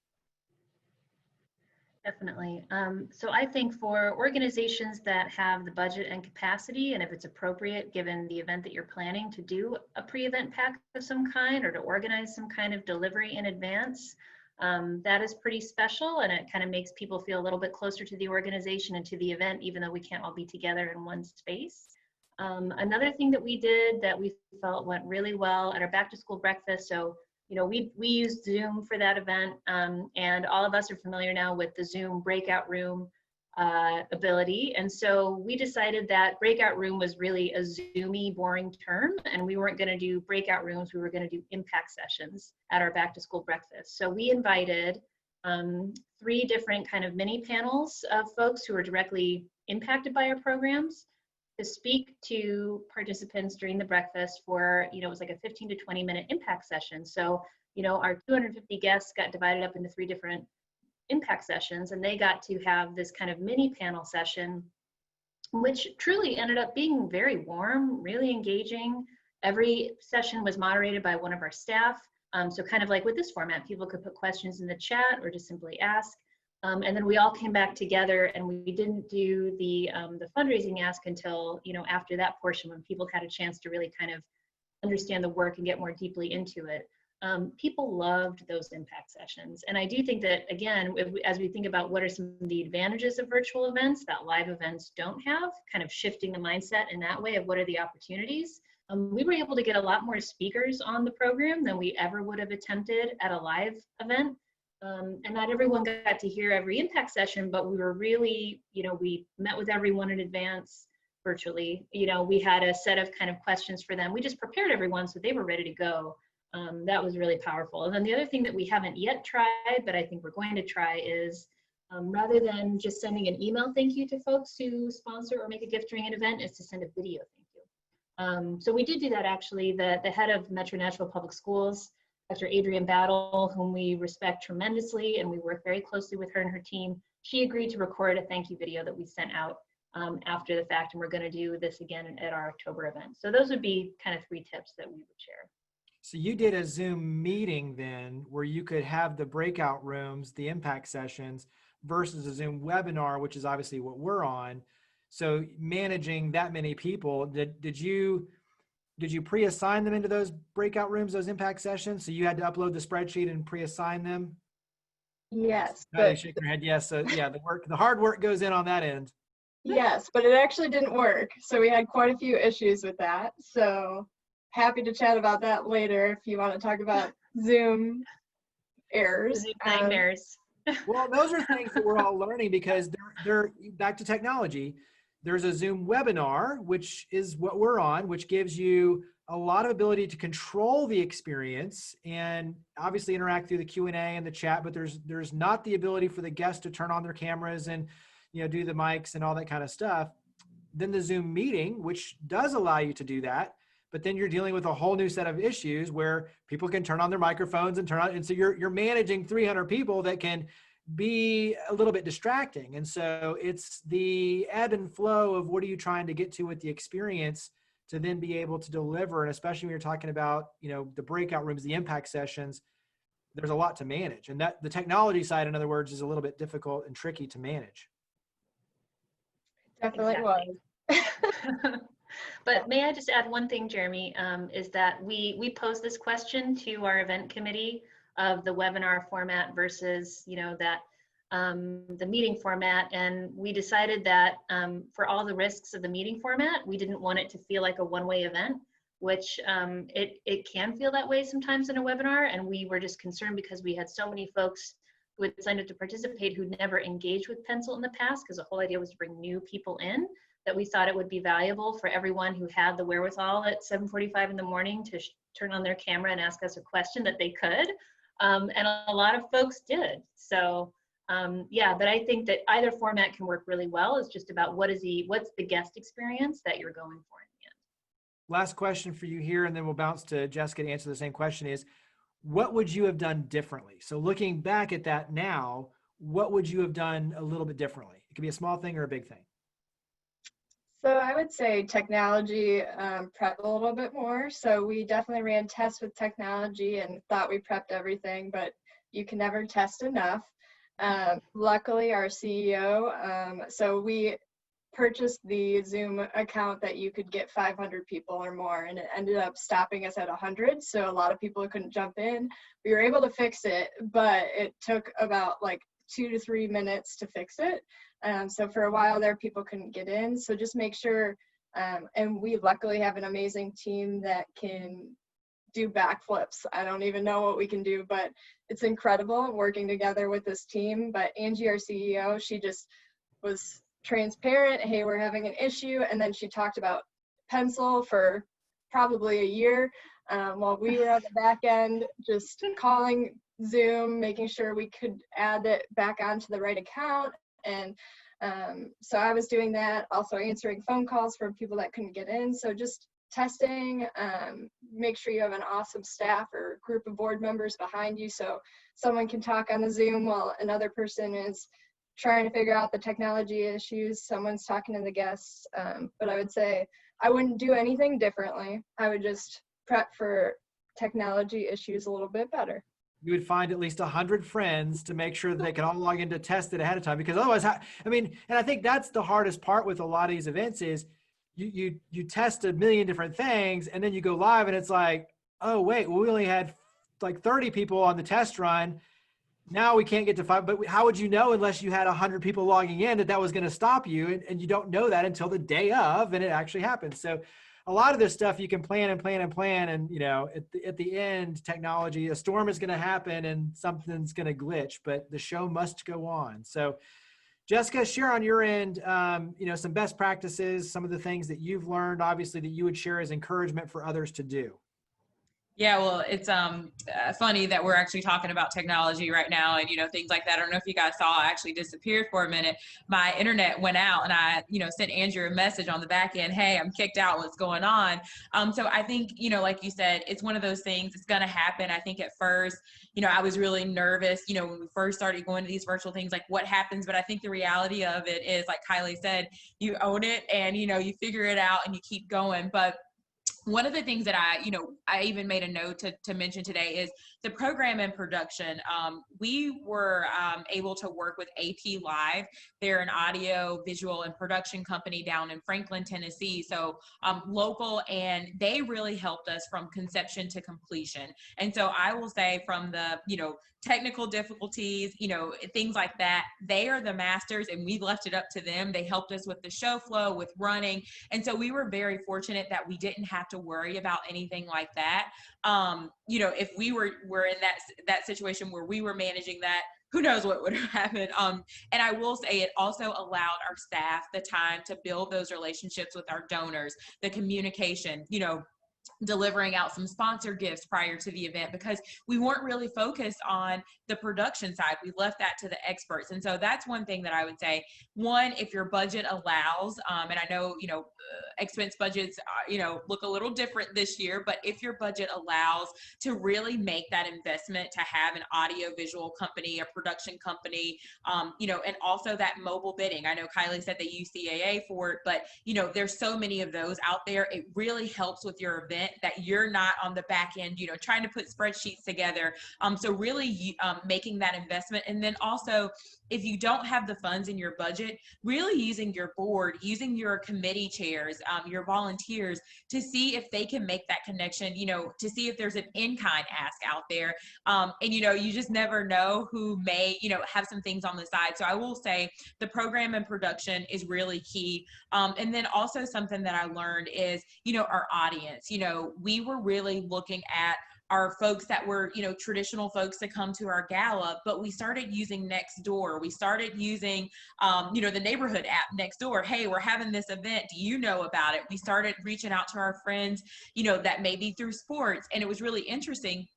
Definitely. So I think for organizations that have the budget and capacity, and if it's appropriate, given the event that you're planning, to do a pre-event pack of some kind or to organize some kind of delivery in advance, that is pretty special, and it kind of makes people feel a little bit closer to the organization and to the event, even though we can't all be together in one space. Another thing that we did that we felt went really well at our back to school breakfast, so we used Zoom for that event, and all of us are familiar now with the Zoom breakout room ability. And so we decided that breakout room was really a Zoomy, boring term, and we weren't going to do breakout rooms. We were going to do impact sessions at our back to school breakfast. So we invited 3 different kind of mini panels of folks who are directly impacted by our programs. to speak to participants during the breakfast for, it was like a 15 to 20 minute impact session. So, our 250 guests got divided up into 3 different impact sessions, and they got to have this kind of mini panel session, which truly ended up being very warm, really engaging. Every session was moderated by one of our staff. So kind of like with this format, people could put questions in the chat or just simply ask. And then we all came back together, and we didn't do the fundraising ask until, after that portion, when people had a chance to really kind of understand the work and get more deeply into it. People loved those impact sessions. And I do think that, again, as we think about what are some of the advantages of virtual events that live events don't have, kind of shifting the mindset in that way of what are the opportunities, we were able to get a lot more speakers on the program than we ever would have attempted at a live event. And not everyone got to hear every impact session, but we were really, we met with everyone in advance virtually. We had a set of kind of questions for them. We just prepared everyone so they were ready to go. That was really powerful. And then the other thing that we haven't yet tried, but I think we're going to try, is rather than just sending an email thank you to folks who sponsor or make a gift during an event, is to send a video thank you. So we did do that, actually. The head of Metro Nashville Public Schools, Dr. Adrienne Battle, whom we respect tremendously, and we work very closely with her and her team, she agreed to record a thank you video that we sent out after the fact, and we're going to do this again at our October event. So those would be kind of 3 tips that we would share. So you did a Zoom meeting then where you could have the breakout rooms, the impact sessions, versus a Zoom webinar, which is obviously what we're on. So managing that many people, did you pre-assign them into those breakout rooms, those impact sessions? So you had to upload the spreadsheet and pre-assign them? Yes. But shake your head. Yes. So yeah, the hard work goes in on that end. Yes, but it actually didn't work. So we had quite a few issues with that. So happy to chat about that later if you want to talk about Zoom errors. Zoom nightmares. Well, those are things that we're all learning, because they're back to technology. There's a Zoom webinar, which is what we're on, which gives you a lot of ability to control the experience and obviously interact through the Q&A and the chat, but there's not the ability for the guests to turn on their cameras and do the mics and all that kind of stuff. Then the Zoom meeting, which does allow you to do that, but then you're dealing with a whole new set of issues where people can turn on their microphones and and so you're managing 300 people that can be a little bit distracting. And so it's the ebb and flow of what are you trying to get to with the experience to then be able to deliver. And especially when you're talking about, the breakout rooms, the impact sessions, there's a lot to manage. And that the technology side, in other words, is a little bit difficult and tricky to manage. Definitely was. But may I just add one thing, Jeremy, is that we posed this question to our event committee of the webinar format versus, the meeting format. And we decided that for all the risks of the meeting format, we didn't want it to feel like a one-way event, which it can feel that way sometimes in a webinar. And we were just concerned because we had so many folks who had signed up to participate who'd never engaged with Pencil in the past, because the whole idea was to bring new people in, that we thought it would be valuable for everyone who had the wherewithal at 7:45 in the morning to turn on their camera and ask us a question that they could. And a lot of folks did. So yeah, but I think that either format can work really well. It's just about what's the guest experience that you're going for in the end. Last question for you here, and then we'll bounce to Jessica to answer the same question, is what would you have done differently? So looking back at that now, what would you have done a little bit differently? It could be a small thing or a big thing. So I would say technology prep a little bit more. So we definitely ran tests with technology and thought we prepped everything, but you can never test enough. Luckily, our CEO, so we purchased the Zoom account that you could get 500 people or more, and it ended up stopping us at 100. So a lot of people couldn't jump in. We were able to fix it, but it took about like 2 to 3 minutes to fix it. So for a while there, people couldn't get in. So just make sure, and we luckily have an amazing team that can do backflips. I don't even know what we can do, but it's incredible working together with this team. But Angie, our CEO, she just was transparent. Hey, we're having an issue. And then she talked about Pencil for probably a year while we were on the back end, just calling Zoom, making sure we could add it back onto the right account. And So I was doing that, also answering phone calls from people that couldn't get in. So just testing, make sure you have an awesome staff or group of board members behind you so someone can talk on the Zoom while another person is trying to figure out the technology issues. Someone's talking to the guests. But I would say I wouldn't do anything differently. I would just prep for technology issues a little bit better. You would find at least 100 friends to make sure that they can all log in to test it ahead of time, because otherwise, I mean, and I think that's the hardest part with a lot of these events is you test a million different things and then you go live and it's like, oh wait, well, we only had like 30 people on the test run. Now we can't get to 5, but how would you know unless you had 100 people logging in that was going to stop you? And you don't know that until the day of, and it actually happens. So a lot of this stuff you can plan and plan and plan. And, you know, at the end, technology, a storm is going to happen and something's going to glitch, but the show must go on. So Jessica, share on your end, you know, some best practices, some of the things that you've learned, obviously, that you would share as encouragement for others to do. Yeah, well, it's funny that we're actually talking about technology right now and, you know, things like that. I don't know if you guys saw, I actually disappeared for a minute. My internet went out and I, you know, sent Andrew a message on the back end, hey, I'm kicked out, what's going on? So I think, you know, like you said, it's one of those things, it's going to happen. I think at first, you know, I was really nervous, you know, when we first started going to these virtual things, like what happens, but I think the reality of it is, like Kiley said, you own it and, you know, you figure it out and you keep going. But one of the things that I even made a note to mention today is the program and production. We were able to work with AP Live. They're an audio, visual, and production company down in Franklin, Tennessee. So local, and they really helped us from conception to completion. And so I will say from the, you know, technical difficulties, you know, things like that, they are the masters and we left it up to them. They helped us with the show flow, with running. And so we were very fortunate that we didn't have to worry about anything like that. You know, if we were in that situation where we were managing that, who knows what would have happened. And I will say it also allowed our staff the time to build those relationships with our donors, the communication, you know, delivering out some sponsor gifts prior to the event, because we weren't really focused on the production side. We left that to the experts. And so that's one thing that I would say. One, if your budget allows, and I know, you know, expense budgets, you know, look a little different this year, but if your budget allows to really make that investment to have an audio visual company, a production company, you know, and also that mobile bidding. I know Kiley said they use CAA for it, but, you know, there's so many of those out there. It really helps with your event that you're not on the back end, you know, trying to put spreadsheets together. So really making that investment. And then also, if you don't have the funds in your budget, really using your board, using your committee chairs, your volunteers to see if they can make that connection, you know, to see if there's an in-kind ask out there. And, you know, you just never know who may, you know, have some things on the side. So I will say the program and production is really key. And then also something that I learned is, you know, our audience. You know, we were really looking at our folks that were, you know, traditional folks that come to our gala, but we started using Nextdoor. We started using, you know, the neighborhood app Nextdoor. Hey, we're having this event. Do you know about it? We started reaching out to our friends, you know, that may be through sports. And it was really interesting.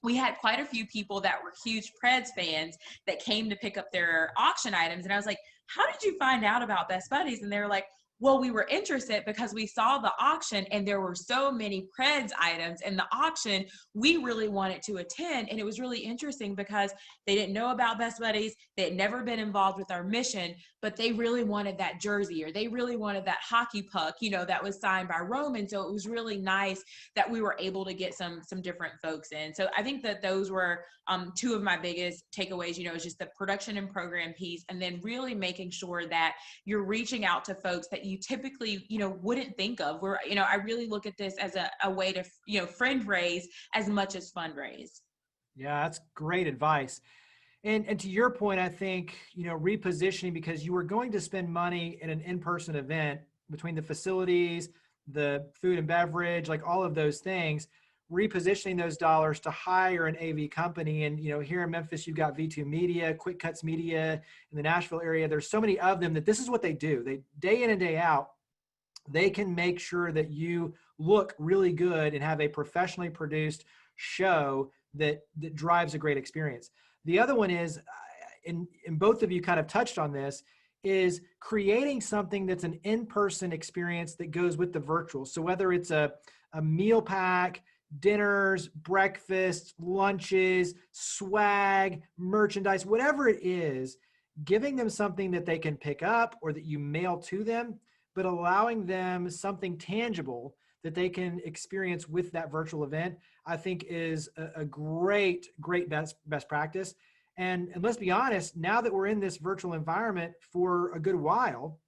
We had quite a few people that were huge Preds fans that came to pick up their auction items. And I was like, how did you find out about Best Buddies? And they were like, well, we were interested because we saw the auction and there were so many Preds items in the auction. We really wanted to attend. And it was really interesting because they didn't know about Best Buddies. They had never been involved with our mission, but they really wanted that jersey, or they really wanted that hockey puck, you know, that was signed by Roman. So it was really nice that we were able to get some different folks in. So I think that those were two of my biggest takeaways, you know, is just the production and program piece, and then really making sure that you're reaching out to folks that you typically, you know, wouldn't think of. Where, you know, I really look at this as a way to, you know, friend raise as much as fundraise. Yeah, that's great advice. And to your point, I think, you know, repositioning, because you were going to spend money in an in-person event between the facilities, the food and beverage, like all of those things, repositioning those dollars to hire an AV company. And, you know, here in Memphis, you've got V2 Media, Quick Cuts Media in the Nashville area. There's so many of them that this is what they do. They, day in and day out, they can make sure that you look really good and have a professionally produced show that drives a great experience. The other one is, and both of you kind of touched on this, is creating something that's an in-person experience that goes with the virtual. So whether it's a meal pack, dinners, breakfasts, lunches, swag, merchandise, whatever it is, giving them something that they can pick up or that you mail to them, but allowing them something tangible that they can experience with that virtual event, I think is a great best practice. And let's be honest, now that we're in this virtual environment for a good while,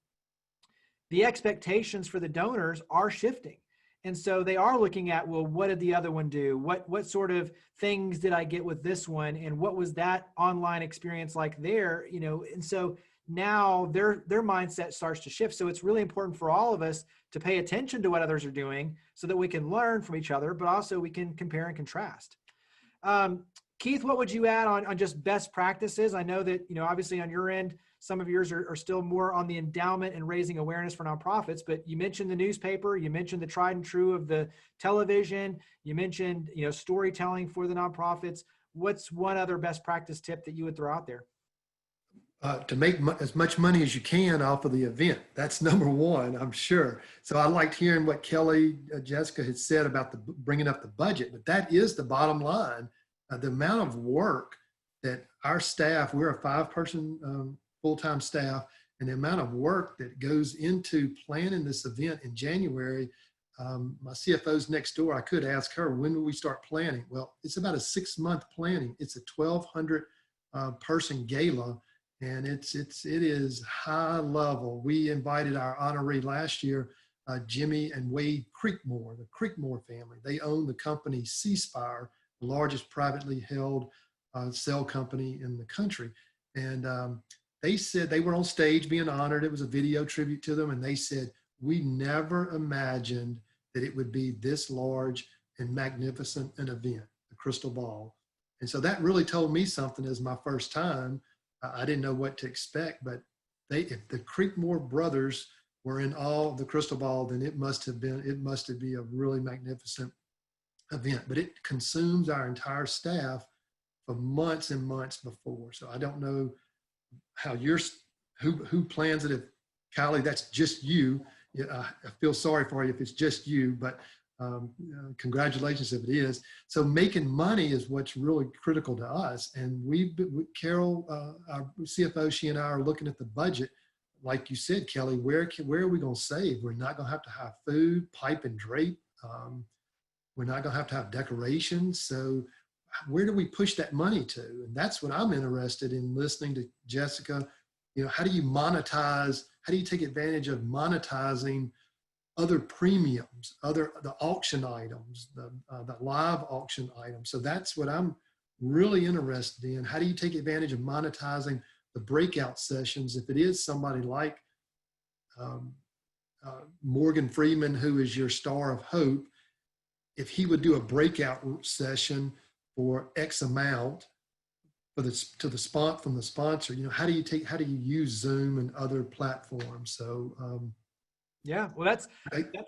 the expectations for the donors are shifting. And so they are looking at, well, what did the other one do? What sort of things did I get with this one? And what was that online experience like there? You know, and so now their mindset starts to shift. So it's really important for all of us to pay attention to what others are doing so that we can learn from each other, but also we can compare and contrast. Keith, what would you add on just best practices? I know that, you know, obviously on your end, some of yours are still more on the endowment and raising awareness for nonprofits, but you mentioned the newspaper, you mentioned the tried and true of the television, you mentioned, you know, storytelling for the nonprofits. What's one other best practice tip that you would throw out there? To make as much money as you can off of the event. That's number one, I'm sure. So I liked hearing what Kelly, Jessica had said about bringing up the budget, but that is the bottom line. The amount of work that our staff, we're a 5-person full-time staff, and the amount of work that goes into planning this event in January. My CFO's next door. I could ask her, when will we start planning? Well, it's about a 6-month planning. It's a 1,200 person gala, and it is high level. We invited our honoree last year, Jimmy and Wade Creekmore, the Creekmore family. They own the company C-Spire, the largest privately held cell company in the country. And they said they were on stage being honored. It was a video tribute to them. And they said, we never imagined that it would be this large and magnificent an event, the Crystal Ball. And so that really told me something as my first time. I didn't know what to expect, but if the Creekmore brothers were in awe of the Crystal Ball, then it must be a really magnificent event. But it consumes our entire staff for months and months before. So I don't know how who plans it. If Kiley, that's just you. I feel sorry for you if it's just you, but congratulations if it is. So making money is what's really critical to us. And Carol, our CFO, she and I are looking at the budget. Like you said, Kelly, where are we going to save? We're not going to have food, pipe and drape. We're not going to have decorations. So where do we push that money to? And that's what I'm interested in listening to Jessica. You know, how do you monetize? How do you take advantage of monetizing other premiums, the auction items, the live auction items? So that's what I'm really interested in. How do you take advantage of monetizing the breakout sessions? If it is somebody like Morgan Freeman, who is your star of hope, if he would do a breakout session for X amount from the sponsor, you know, how do you use Zoom and other platforms? So yeah, well, that's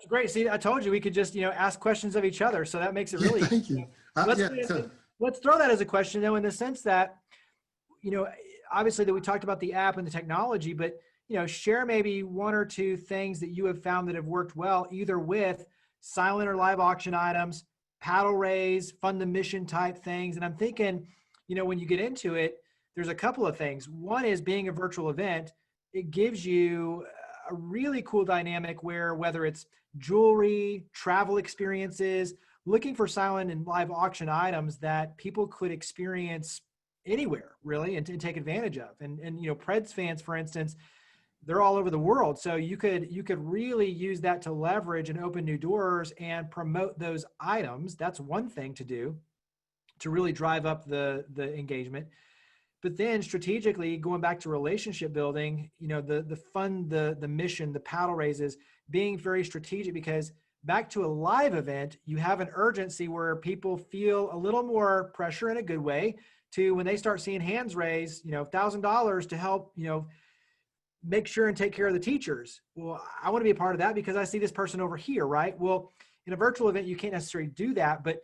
great. See, I told you we could just, you know, ask questions of each other. So that makes it really, thank you. Let's throw that as a question though, in the sense that, you know, obviously that we talked about the app and the technology, but, you know, share maybe 1 or 2 things that you have found that have worked well, either with silent or live auction items, paddle raise, fund the mission type things. And I'm thinking, you know, when you get into it, there's a couple of things. One is being a virtual event, it gives you a really cool dynamic where whether it's jewelry, travel experiences, looking for silent and live auction items that people could experience anywhere really and take advantage of. And you know, Preds fans, for instance, they're all over the world. So you could really use that to leverage and open new doors and promote those items. That's one thing to do to really drive up the engagement. But then strategically going back to relationship building, you know, the fund, the mission, the paddle raises, being very strategic, because back to a live event, you have an urgency where people feel a little more pressure in a good way to when they start seeing hands raised, you know, $1,000 to help, you know, make sure and take care of the teachers. Well, I want to be a part of that because I see this person over here, right? Well, in a virtual event, you can't necessarily do that, but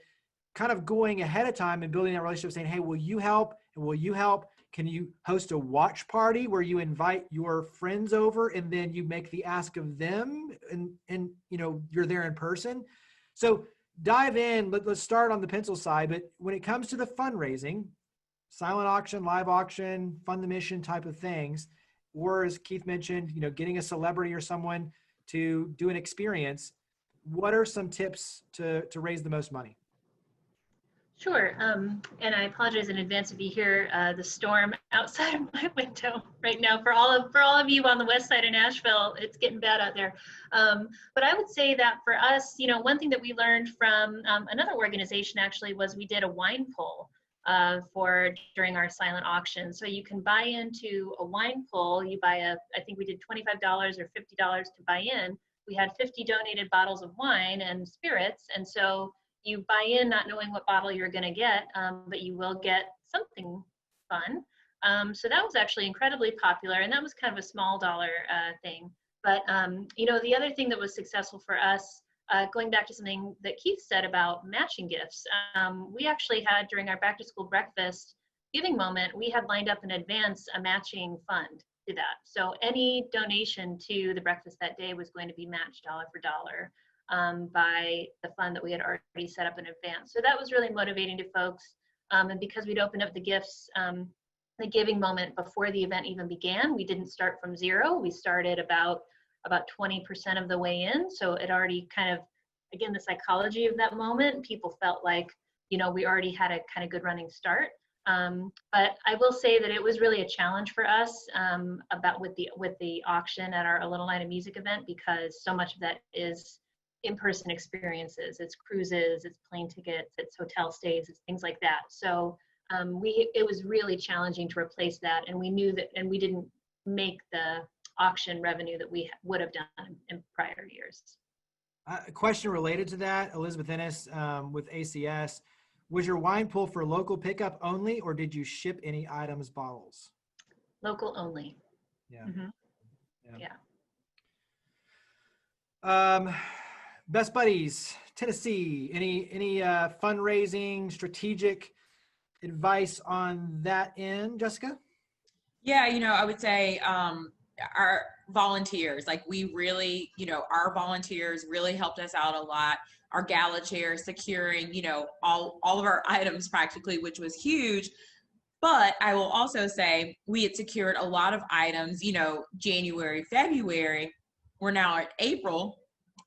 kind of going ahead of time and building that relationship saying, hey, will you help? And will you help? Can you host a watch party where you invite your friends over and then you make the ask of them and you know, you're there in person? So dive in. Let's start on the pencil side. But when it comes to the fundraising, silent auction, live auction, fund the mission type of things, or as Keith mentioned, you know, getting a celebrity or someone to do an experience, what are some tips to raise the most money? Sure. And I apologize in advance if you hear the storm outside of my window right now. For all of you on the west side of Nashville, it's getting bad out there. But I would say that for us, you know, one thing that we learned from another organization actually was we did a wine pull during our silent auction. So you can buy into a wine pull. You buy I think we did $25 or $50 to buy in. We had 50 donated bottles of wine and spirits, and so you buy in not knowing what bottle you're going to get, but you will get something fun. So that was actually incredibly popular, and that was kind of a small dollar thing. But you know, the other thing that was successful for us, going back to something that Keith said about matching gifts, we actually had during our back to school breakfast giving moment, we had lined up in advance a matching fund to that. So any donation to the breakfast that day was going to be matched dollar for dollar by the fund that we had already set up in advance. So that was really motivating to folks. And because we'd opened up the gifts, the giving moment before the event even began, we didn't start from zero. We started about 20% of the way in. So it already kind of, again, the psychology of that moment, people felt like, you know, we already had a kind of good running start. But I will say that it was really a challenge for us with the auction at our A Little Night of Music event, because so much of that is in-person experiences. It's cruises, it's plane tickets, it's hotel stays, it's things like that. So it was really challenging to replace that, and we knew that, and we didn't make the auction revenue that we would have done in prior years. A question related to that, Elizabeth Ennis with ACS. Was your wine pull for local pickup only, or did you ship any items, bottles? Local only. Yeah. Mm-hmm. Yeah. Best Buddies, Tennessee. Any fundraising strategic advice on that end, Jessica? Yeah, you know, I would say our volunteers, like we really, you know, our volunteers really helped us out a lot. Our gala chair securing, you know, all of our items practically, which was huge. But I will also say we had secured a lot of items, you know, January, February. We're now at April.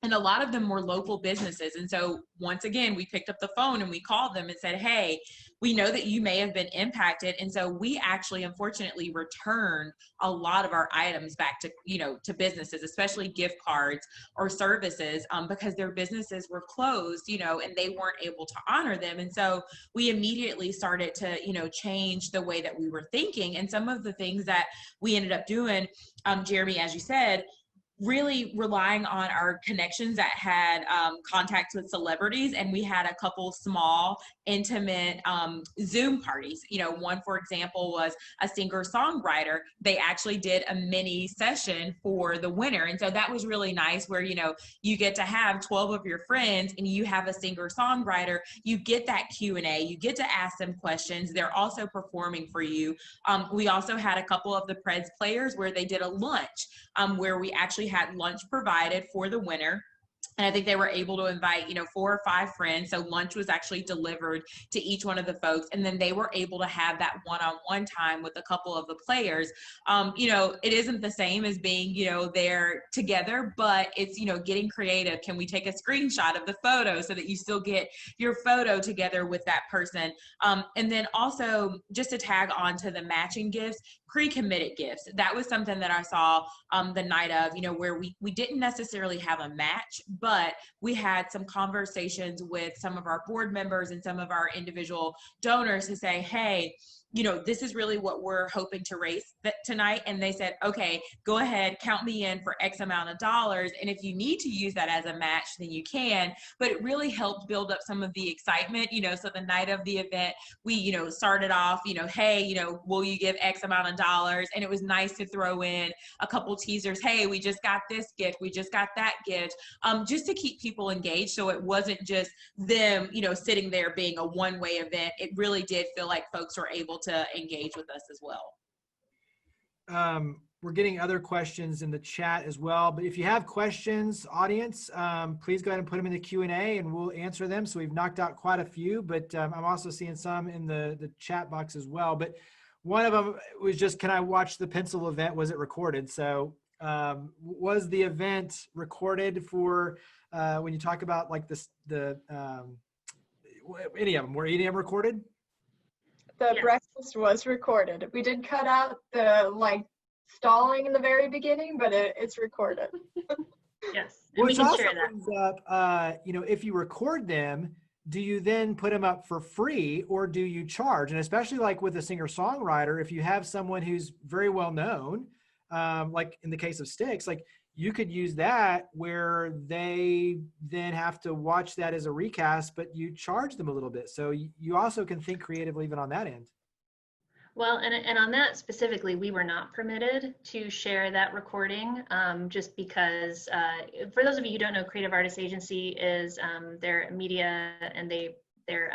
And a lot of them were local businesses. And so once again, we picked up the phone and we called them and said, hey, we know that you may have been impacted. And so we actually, unfortunately, returned a lot of our items back to, you know, to businesses, especially gift cards or services, because their businesses were closed, you know, and they weren't able to honor them. And so we immediately started to, you know, change the way that we were thinking. And some of the things that we ended up doing, Jeremy, as you said, really relying on our connections that had contacts with celebrities. And we had a couple small, intimate Zoom parties. You know, one, for example, was a singer-songwriter. They actually did a mini session for the winner. And so that was really nice where, you know, you get to have 12 of your friends and you have a singer-songwriter. You get that Q&A. You get to ask them questions. They're also performing for you. We also had a couple of the Preds players where they did a lunch where we actually had lunch provided for the winner. And I think they were able to invite, you know, 4 or 5 friends. So lunch was actually delivered to each one of the folks. And then they were able to have that one-on-one time with a couple of the players. You know, it isn't the same as being, you know, there together, but it's, you know, getting creative. Can we take a screenshot of the photo so that you still get your photo together with that person? And then also just to tag on to the matching gifts, pre-committed gifts. That was something that I saw the night of, you know, where we didn't necessarily have a match, but we had some conversations with some of our board members and some of our individual donors to say, hey, you know, this is really what we're hoping to raise tonight. And they said, okay, go ahead, count me in for X amount of dollars. And if you need to use that as a match, then you can. But it really helped build up some of the excitement, you know, so the night of the event, we, you know, started off, you know, hey, you know, will you give X amount of dollars? And it was nice to throw in a couple teasers. Hey, we just got this gift. We just got that gift. just to keep people engaged. So it wasn't just them, sitting there being a one-way event. It really did feel like folks were able to engage with us as well. We're getting other questions in the chat as well, but if you have questions, audience, please go ahead and put them in the Q&A and we'll answer them. So we've knocked out quite a few, but I'm also seeing some in the chat box as well. But one of them was just, can I watch the pencil event? Was it recorded? So was the event recorded for when you talk about like this, any of them, were any of them recorded? The Yes. breakfast was recorded. We did cut out the stalling in the very beginning, but it's recorded. Yes, and we Which can also share that. brings up, if you record them, do you then put them up for free or do you charge? And especially like with a singer-songwriter, if you have someone who's very well known, like in the case of Styx, like you could use that where they then have to watch that as a recast, but you charge them a little bit. So you also can think creatively even on that end. Well, and on that specifically, we were not permitted to share that recording, just because, for those of you who don't know, Creative Artists Agency is their media and they're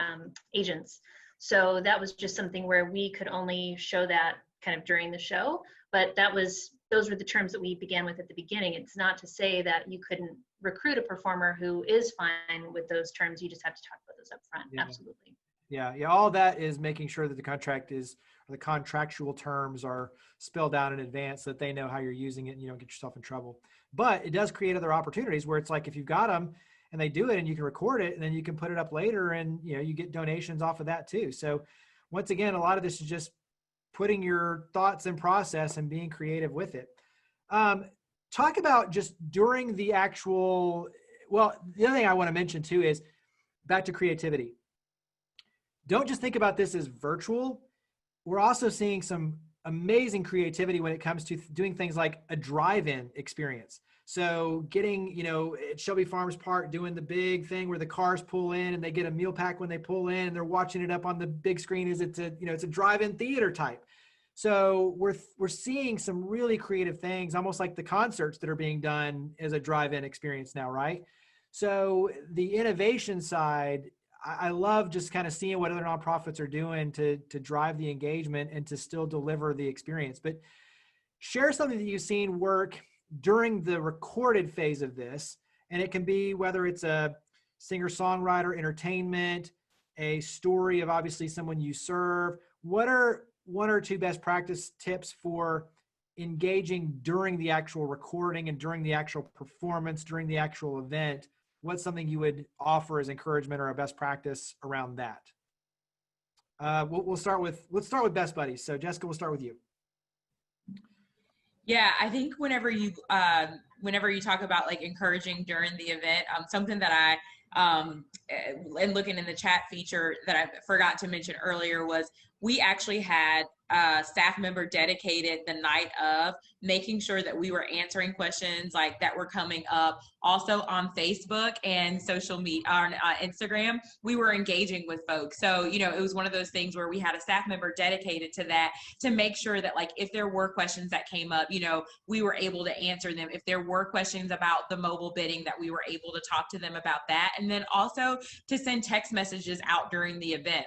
agents. So that was just something where we could only show that kind of during the show, but those were the terms that we began with at the beginning. It's not to say that you couldn't recruit a performer who is fine with those terms. You just have to talk about those up front. Yeah. Absolutely. Yeah. All that is making sure that the contract the contractual terms are spelled out in advance so that they know how you're using it and you don't get yourself in trouble. But it does create other opportunities where it's like, if you've got them and they do it and you can record it and then you can put it up later and, you get donations off of that too. So once again, a lot of this is just putting your thoughts in process and being creative with it. Talk about just during the actual, well, the other thing I want to mention too is back to creativity. Don't just think about this as virtual. We're also seeing some amazing creativity when it comes to doing things like a drive-in experience. So getting, at Shelby Farms Park, doing the big thing where the cars pull in and they get a meal pack when they pull in and they're watching it up on the big screen. It's a drive-in theater type. So we're seeing some really creative things, almost like the concerts that are being done as a drive-in experience now, right? So the innovation side, I love just kind of seeing what other nonprofits are doing to drive the engagement and to still deliver the experience. But share something that you've seen work during the recorded phase of this. And it can be whether it's a singer-songwriter, entertainment, a story of obviously someone you serve. What are one or two best practice tips for engaging during the actual recording and during the actual performance, during the actual event? What's something you would offer as encouragement or a best practice around that? Let's start with Best Buddies. So Jessica, we'll start with you. Yeah, I think whenever you talk about like encouraging during the event, something that and looking in the chat feature that I forgot to mention earlier was we actually had a staff member dedicated the night of, making sure that we were answering questions like that were coming up. Also on Facebook and social media, on Instagram, we were engaging with folks. So, it was one of those things where we had a staff member dedicated to that to make sure that like if there were questions that came up, we were able to answer them. If there were questions about the mobile bidding, that we were able to talk to them about that. And then also to send text messages out during the event.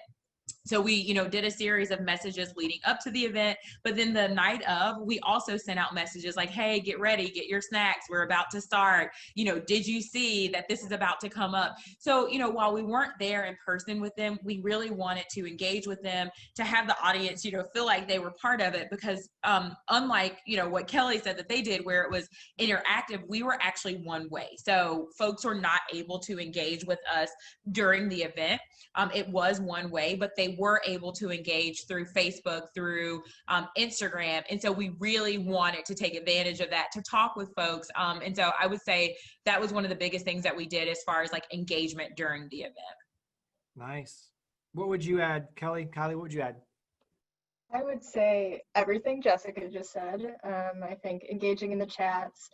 So we, did a series of messages leading up to the event, but then the night of, we also sent out messages like, hey, get ready, get your snacks, we're about to start. Did you see that this is about to come up? So, while we weren't there in person with them, we really wanted to engage with them, to have the audience, feel like they were part of it, because unlike, what Kelly said that they did where it was interactive, we were actually one way. So folks were not able to engage with us during the event. It was one way, but they were able to engage through Facebook, through Instagram. And so we really wanted to take advantage of that to talk with folks. And so I would say that was one of the biggest things that we did as far as like engagement during the event. Nice. What would you add, Kelly? Kylie, what would you add? I would say everything Jessica just said. I think engaging in the chats,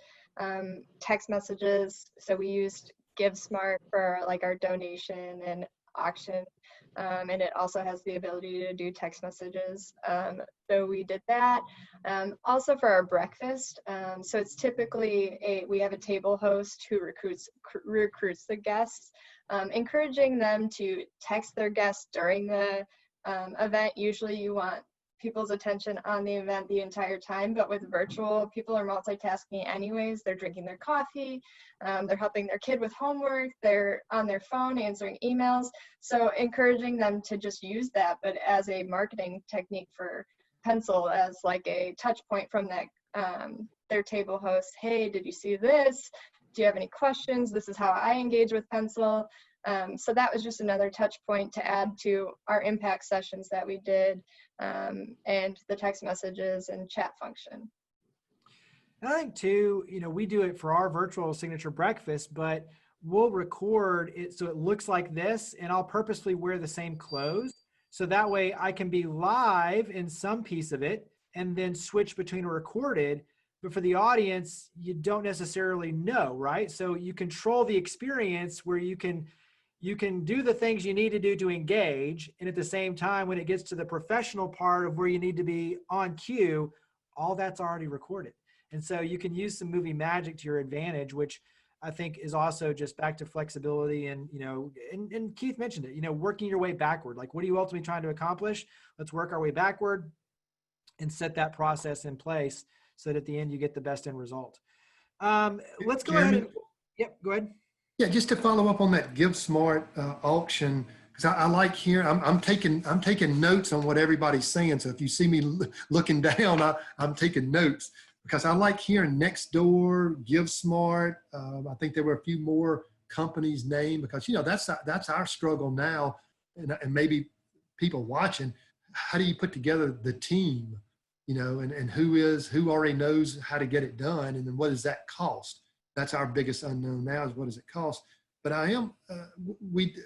text messages. So we used GiveSmart for like our donation and auction. And it also has the ability to do text messages. So we did that. Also for our breakfast, so it's typically we have a table host who recruits the guests, encouraging them to text their guests during the event. Usually you want people's attention on the event the entire time, but with virtual, people are multitasking anyways. They're drinking their coffee, they're helping their kid with homework, they're on their phone answering emails. So encouraging them to just use that, but as a marketing technique for Pencil, as like a touch point from that their table host. Hey, did you see this? Do you have any questions? This is how I engage with Pencil. So that was just another touch point to add to our impact sessions that we did, and the text messages and chat function. And I think too, we do it for our virtual signature breakfast, but we'll record it so it looks like this, and I'll purposely wear the same clothes. So that way I can be live in some piece of it and then switch between recorded. But for the audience, you don't necessarily know, right? So you control the experience where you can do the things you need to do to engage. And at the same time, when it gets to the professional part of where you need to be on cue, all that's already recorded. And so you can use some movie magic to your advantage, which I think is also just back to flexibility. And, and Keith mentioned it, working your way backward. Like, what are you ultimately trying to accomplish? Let's work our way backward and set that process in place so that at the end you get the best end result. Let's go ahead. Yep, go ahead. Yeah, just to follow up on that Give Smart auction, because I like hearing. I'm taking notes on what everybody's saying. So if you see me looking down, I'm taking notes because I like hearing Nextdoor, Give Smart. I think there were a few more companies named because that's our struggle now, and maybe people watching. How do you put together the team? And who already knows how to get it done, and then what does that cost? That's our biggest unknown now is what does it cost? But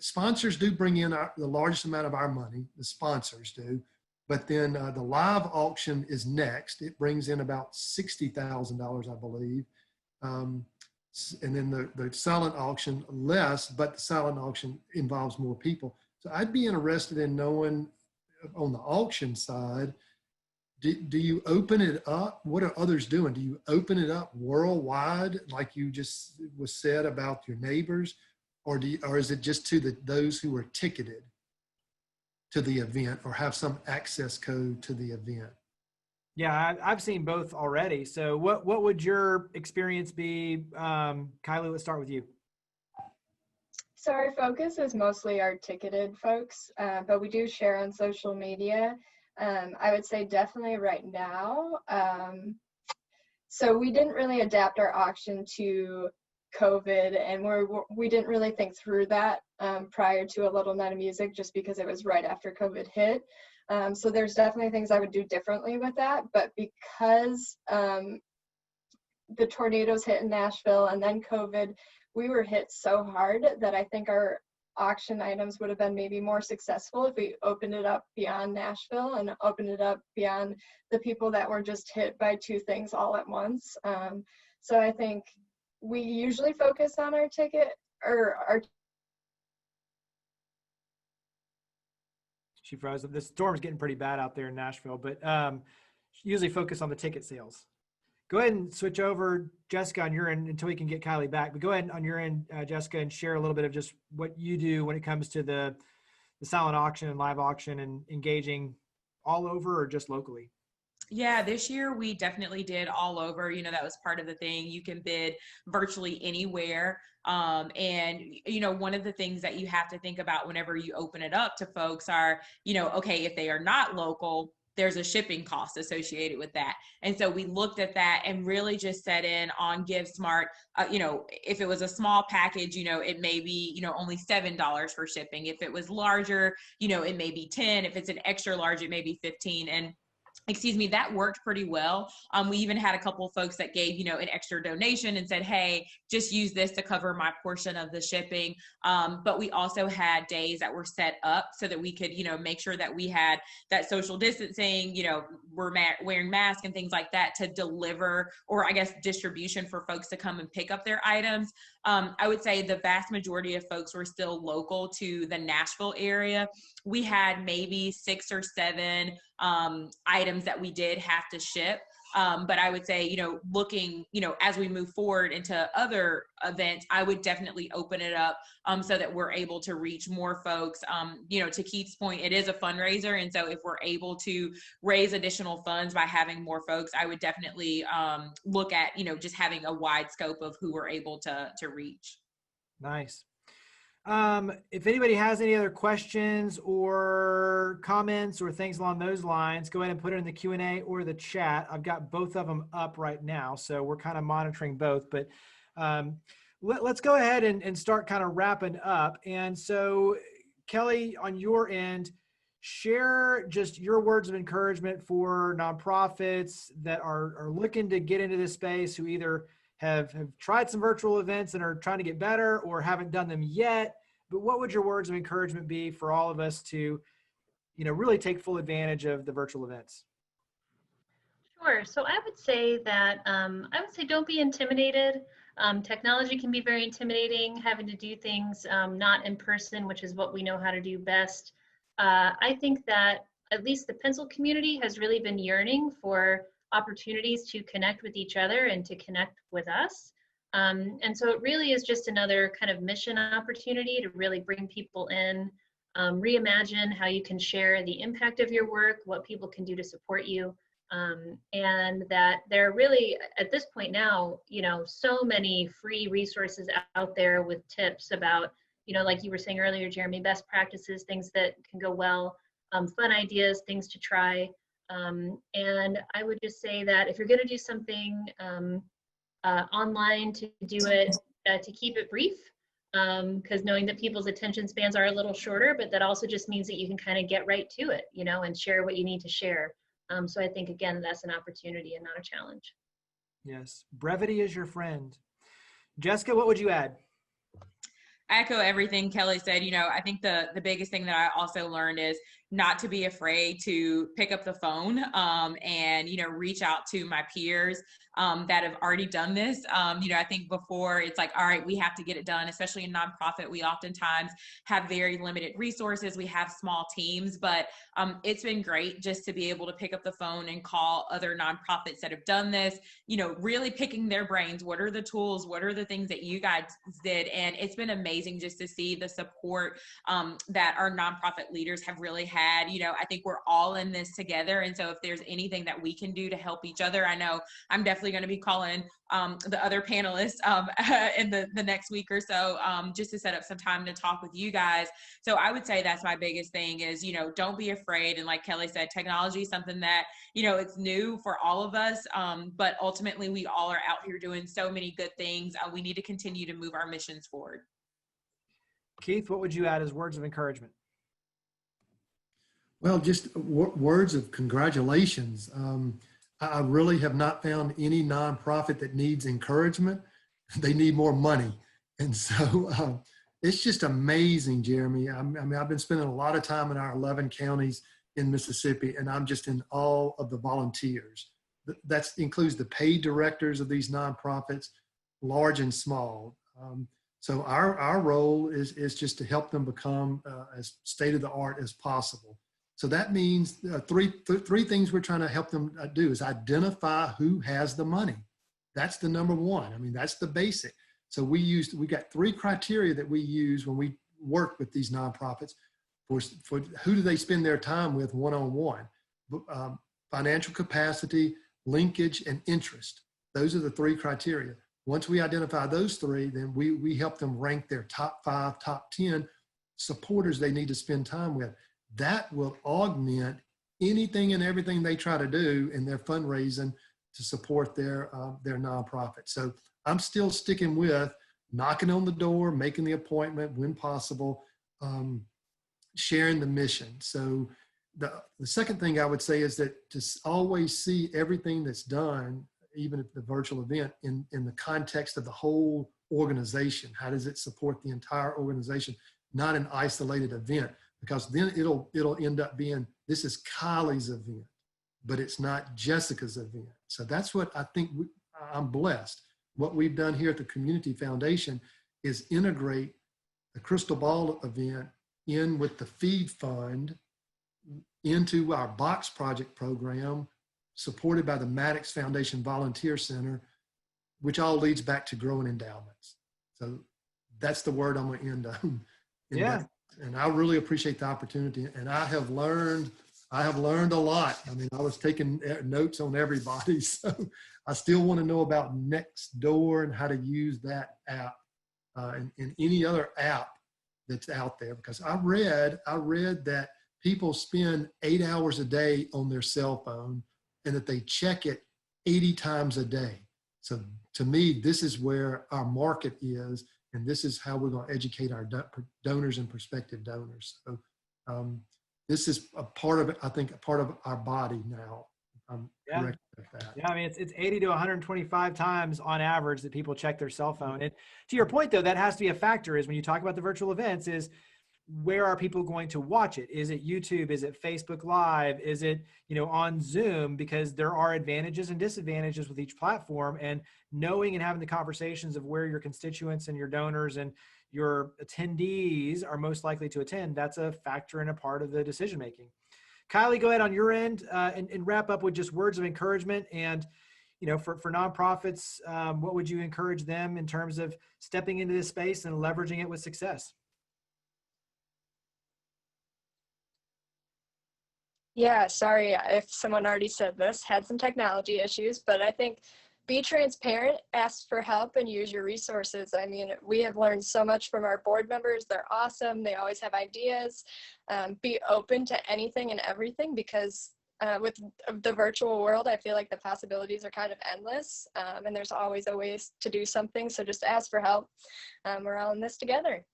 sponsors do bring in the largest amount of our money, the sponsors do. But then the live auction is next. It brings in about $60,000, I believe. And then the silent auction less, but the silent auction involves more people. So I'd be interested in knowing on the auction side, do you open it up? What are others doing? Do you open it up worldwide, like you just was said about your neighbors, or is it just to those who are ticketed to the event or have some access code to the event? Yeah, I've seen both already. So what would your experience be? Kylie, let's start with you. So our focus is mostly our ticketed folks, but we do share on social media. I would say definitely right now. So we didn't really adapt our auction to COVID, and we didn't really think through that prior to A Little Night of Music, just because it was right after COVID hit. So there's definitely things I would do differently with that, but because the tornadoes hit in Nashville and then COVID, we were hit so hard that I think our auction items would have been maybe more successful if we opened it up beyond Nashville and opened it up beyond the people that were just hit by two things all at once. So I think we usually focus on our ticket or our. She froze. The storm's getting pretty bad out there in Nashville, but usually focus on the ticket sales. Go ahead and switch over, Jessica, on your end until we can get Kylie back. But go ahead on your end, Jessica, and share a little bit of just what you do when it comes to the silent auction and live auction and engaging all over or just locally. Yeah, this year we definitely did all over. That was part of the thing. You can bid virtually anywhere. And, one of the things that you have to think about whenever you open it up to folks are, okay, if they are not local, there's a shipping cost associated with that. And so we looked at that and really just set in on Give Smart. If it was a small package, it may be, only $7 for shipping. If it was larger, it may be 10. If it's an extra large, it may be 15. And that worked pretty well. We even had a couple of folks that gave, an extra donation and said, hey, just use this to cover my portion of the shipping. But we also had days that were set up so that we could, make sure that we had that social distancing, we're wearing masks and things like that to deliver, or I guess distribution for folks to come and pick up their items. I would say the vast majority of folks were still local to the Nashville area. We had maybe 6 or 7 items that we did have to ship. But I would say, looking, as we move forward into other events, I would definitely open it up so that we're able to reach more folks. To Keith's point, it is a fundraiser. And so if we're able to raise additional funds by having more folks, I would definitely look at, just having a wide scope of who we're able to reach. Nice. If anybody has any other questions or comments or things along those lines, go ahead and put it in the Q&A or the chat. I've got both of them up right now, so we're kind of monitoring both. But let's go ahead and start kind of wrapping up. And so, Kelly, on your end, share just your words of encouragement for nonprofits that are looking to get into this space, who either have tried some virtual events and are trying to get better or haven't done them yet. But what would your words of encouragement be for all of us to, really take full advantage of the virtual events? Sure. So I would say that, don't be intimidated. Technology can be very intimidating, having to do things not in person, which is what we know how to do best. I think that at least the pencil community has really been yearning for opportunities to connect with each other and to connect with us. And so it really is just another kind of mission opportunity to really bring people in, reimagine how you can share the impact of your work, what people can do to support you. And that there are really, at this point now, so many free resources out there with tips about, like you were saying earlier, Jeremy, best practices, things that can go well, fun ideas, things to try. And I would just say that if you're going to do something online, to do it, to keep it brief, because knowing that people's attention spans are a little shorter, but that also just means that you can kind of get right to it, and share what you need to share. So I think, again, that's an opportunity and not a challenge. Yes. Brevity is your friend. Jessica, what would you add? I echo everything Kelly said. I think the biggest thing that I also learned is not to be afraid to pick up the phone and, reach out to my peers that have already done this. I think before it's like, all right, we have to get it done, especially in nonprofit. We oftentimes have very limited resources. We have small teams, but it's been great just to be able to pick up the phone and call other nonprofits that have done this, really picking their brains. What are the tools? What are the things that you guys did? And it's been amazing just to see the support that our nonprofit leaders have really had. I think we're all in this together. And so if there's anything that we can do to help each other, I know I'm definitely going to be calling the other panelists in the next week or so, just to set up some time to talk with you guys. So I would say that's my biggest thing is, don't be afraid. And like Kelly said, technology is something that, it's new for all of us. But ultimately we all are out here doing so many good things. We need to continue to move our missions forward. Keith, what would you add as words of encouragement? Well, just words of congratulations. I really have not found any nonprofit that needs encouragement. They need more money. And so it's just amazing, Jeremy. I mean, I've been spending a lot of time in our 11 counties in Mississippi, and I'm just in awe of the volunteers. That includes the paid directors of these nonprofits, large and small. So our role is just to help them become as state of the art as possible. So that means three things we're trying to help them do is identify who has the money. That's the number one. I mean, that's the basic. So we got 3 criteria that we use when we work with these nonprofits for who do they spend their time with one-on-one. Financial capacity, linkage, and interest. Those are the 3 criteria. Once we identify those 3, then we help them rank their top 5, top 10 supporters they need to spend time with. That will augment anything and everything they try to do in their fundraising to support their nonprofit. So I'm still sticking with knocking on the door, making the appointment when possible, sharing the mission. So the second thing I would say is that to always see everything that's done, even at the virtual event, in the context of the whole organization. How does it support the entire organization, not an isolated event? Because then it'll end up being, this is Kiley's event, but it's not Jessica's event. So that's what I think I'm blessed. What we've done here at the Community Foundation is integrate the Crystal Ball event in with the Feed Fund into our Box Project program, supported by the Maddox Foundation Volunteer Center, which all leads back to growing endowments. So that's the word I'm going to end on. Yeah. And I really appreciate the opportunity. And I have learned a lot. I mean, I was taking notes on everybody. So I still want to know about Nextdoor and how to use that app and any other app that's out there. Because I read that people spend 8 hours a day on their cell phone and that they check it 80 times a day. So to me, this is where our market is, and this is how we're going to educate our donors and prospective donors. So this is a part of it, I think, a part of our body now. I'm correct with that. Yeah, I mean, it's 80 to 125 times on average that people check their cell phone. And to your point, though, that has to be a factor, is when you talk about the virtual events, is where are people going to watch it? Is it YouTube? Is it Facebook Live? Is it, on Zoom? Because there are advantages and disadvantages with each platform, and knowing and having the conversations of where your constituents and your donors and your attendees are most likely to attend, that's a factor and a part of the decision-making. Kiley, go ahead on your end and wrap up with just words of encouragement. And, for nonprofits, what would you encourage them in terms of stepping into this space and leveraging it with success? Yeah, sorry if someone already said this, had some technology issues, but I think be transparent, ask for help, and use your resources. I mean, we have learned so much from our board members. They're awesome. They always have ideas. Be open to anything and everything, because with the virtual world, I feel like the possibilities are kind of endless, and there's always a ways to do something. So just ask for help. We're all in this together.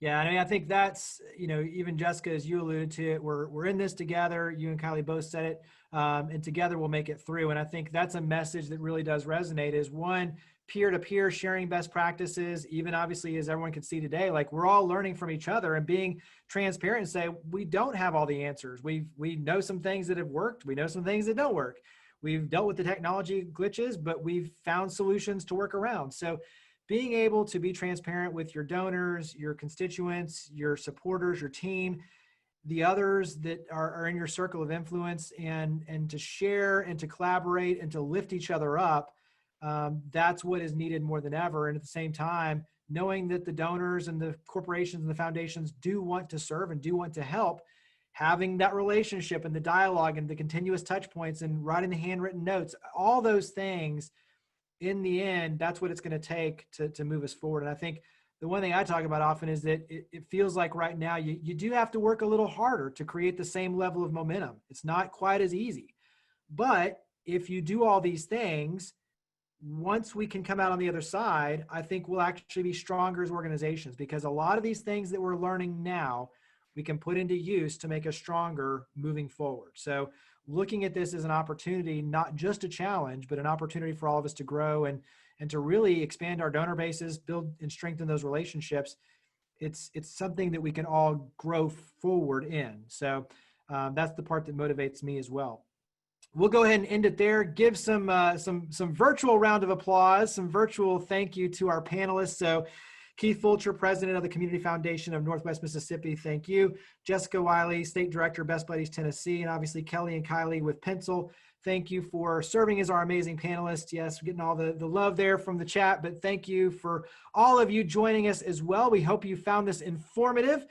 Yeah, I mean, I think that's, even Jessica, as you alluded to it, we're in this together. You and Kiley both said it, and together we'll make it through. And I think that's a message that really does resonate, is one, peer-to-peer sharing best practices, even obviously, as everyone can see today, like we're all learning from each other and being transparent and say, we don't have all the answers. We know some things that have worked. We know some things that don't work. We've dealt with the technology glitches, but we've found solutions to work around. So being able to be transparent with your donors, your constituents, your supporters, your team, the others that are in your circle of influence, and to share and to collaborate and to lift each other up, that's what is needed more than ever. And at the same time, knowing that the donors and the corporations and the foundations do want to serve and do want to help, having that relationship and the dialogue and the continuous touch points and writing the handwritten notes, all those things, in the end, that's what it's going to take to move us forward. And I think the one thing I talk about often is that it feels like right now you do have to work a little harder to create the same level of momentum. It's not quite as easy. But if you do all these things, once we can come out on the other side, I think we'll actually be stronger as organizations, because a lot of these things that we're learning now, we can put into use to make us stronger moving forward. So looking at this as an opportunity, not just a challenge, but an opportunity for all of us to grow and to really expand our donor bases, build and strengthen those relationships. It's something that we can all grow forward in. So that's the part that motivates me as well. We'll go ahead and end it there. Give some virtual round of applause, some virtual thank you to our panelists. So Keith Fulcher, President of the Community Foundation of Northwest Mississippi, thank you. Jessica Wylie, State Director, Best Buddies Tennessee, and obviously Kelly and Kiley with Pencil. Thank you for serving as our amazing panelists. Yes, we're getting all the love there from the chat, but thank you for all of you joining us as well. We hope you found this informative.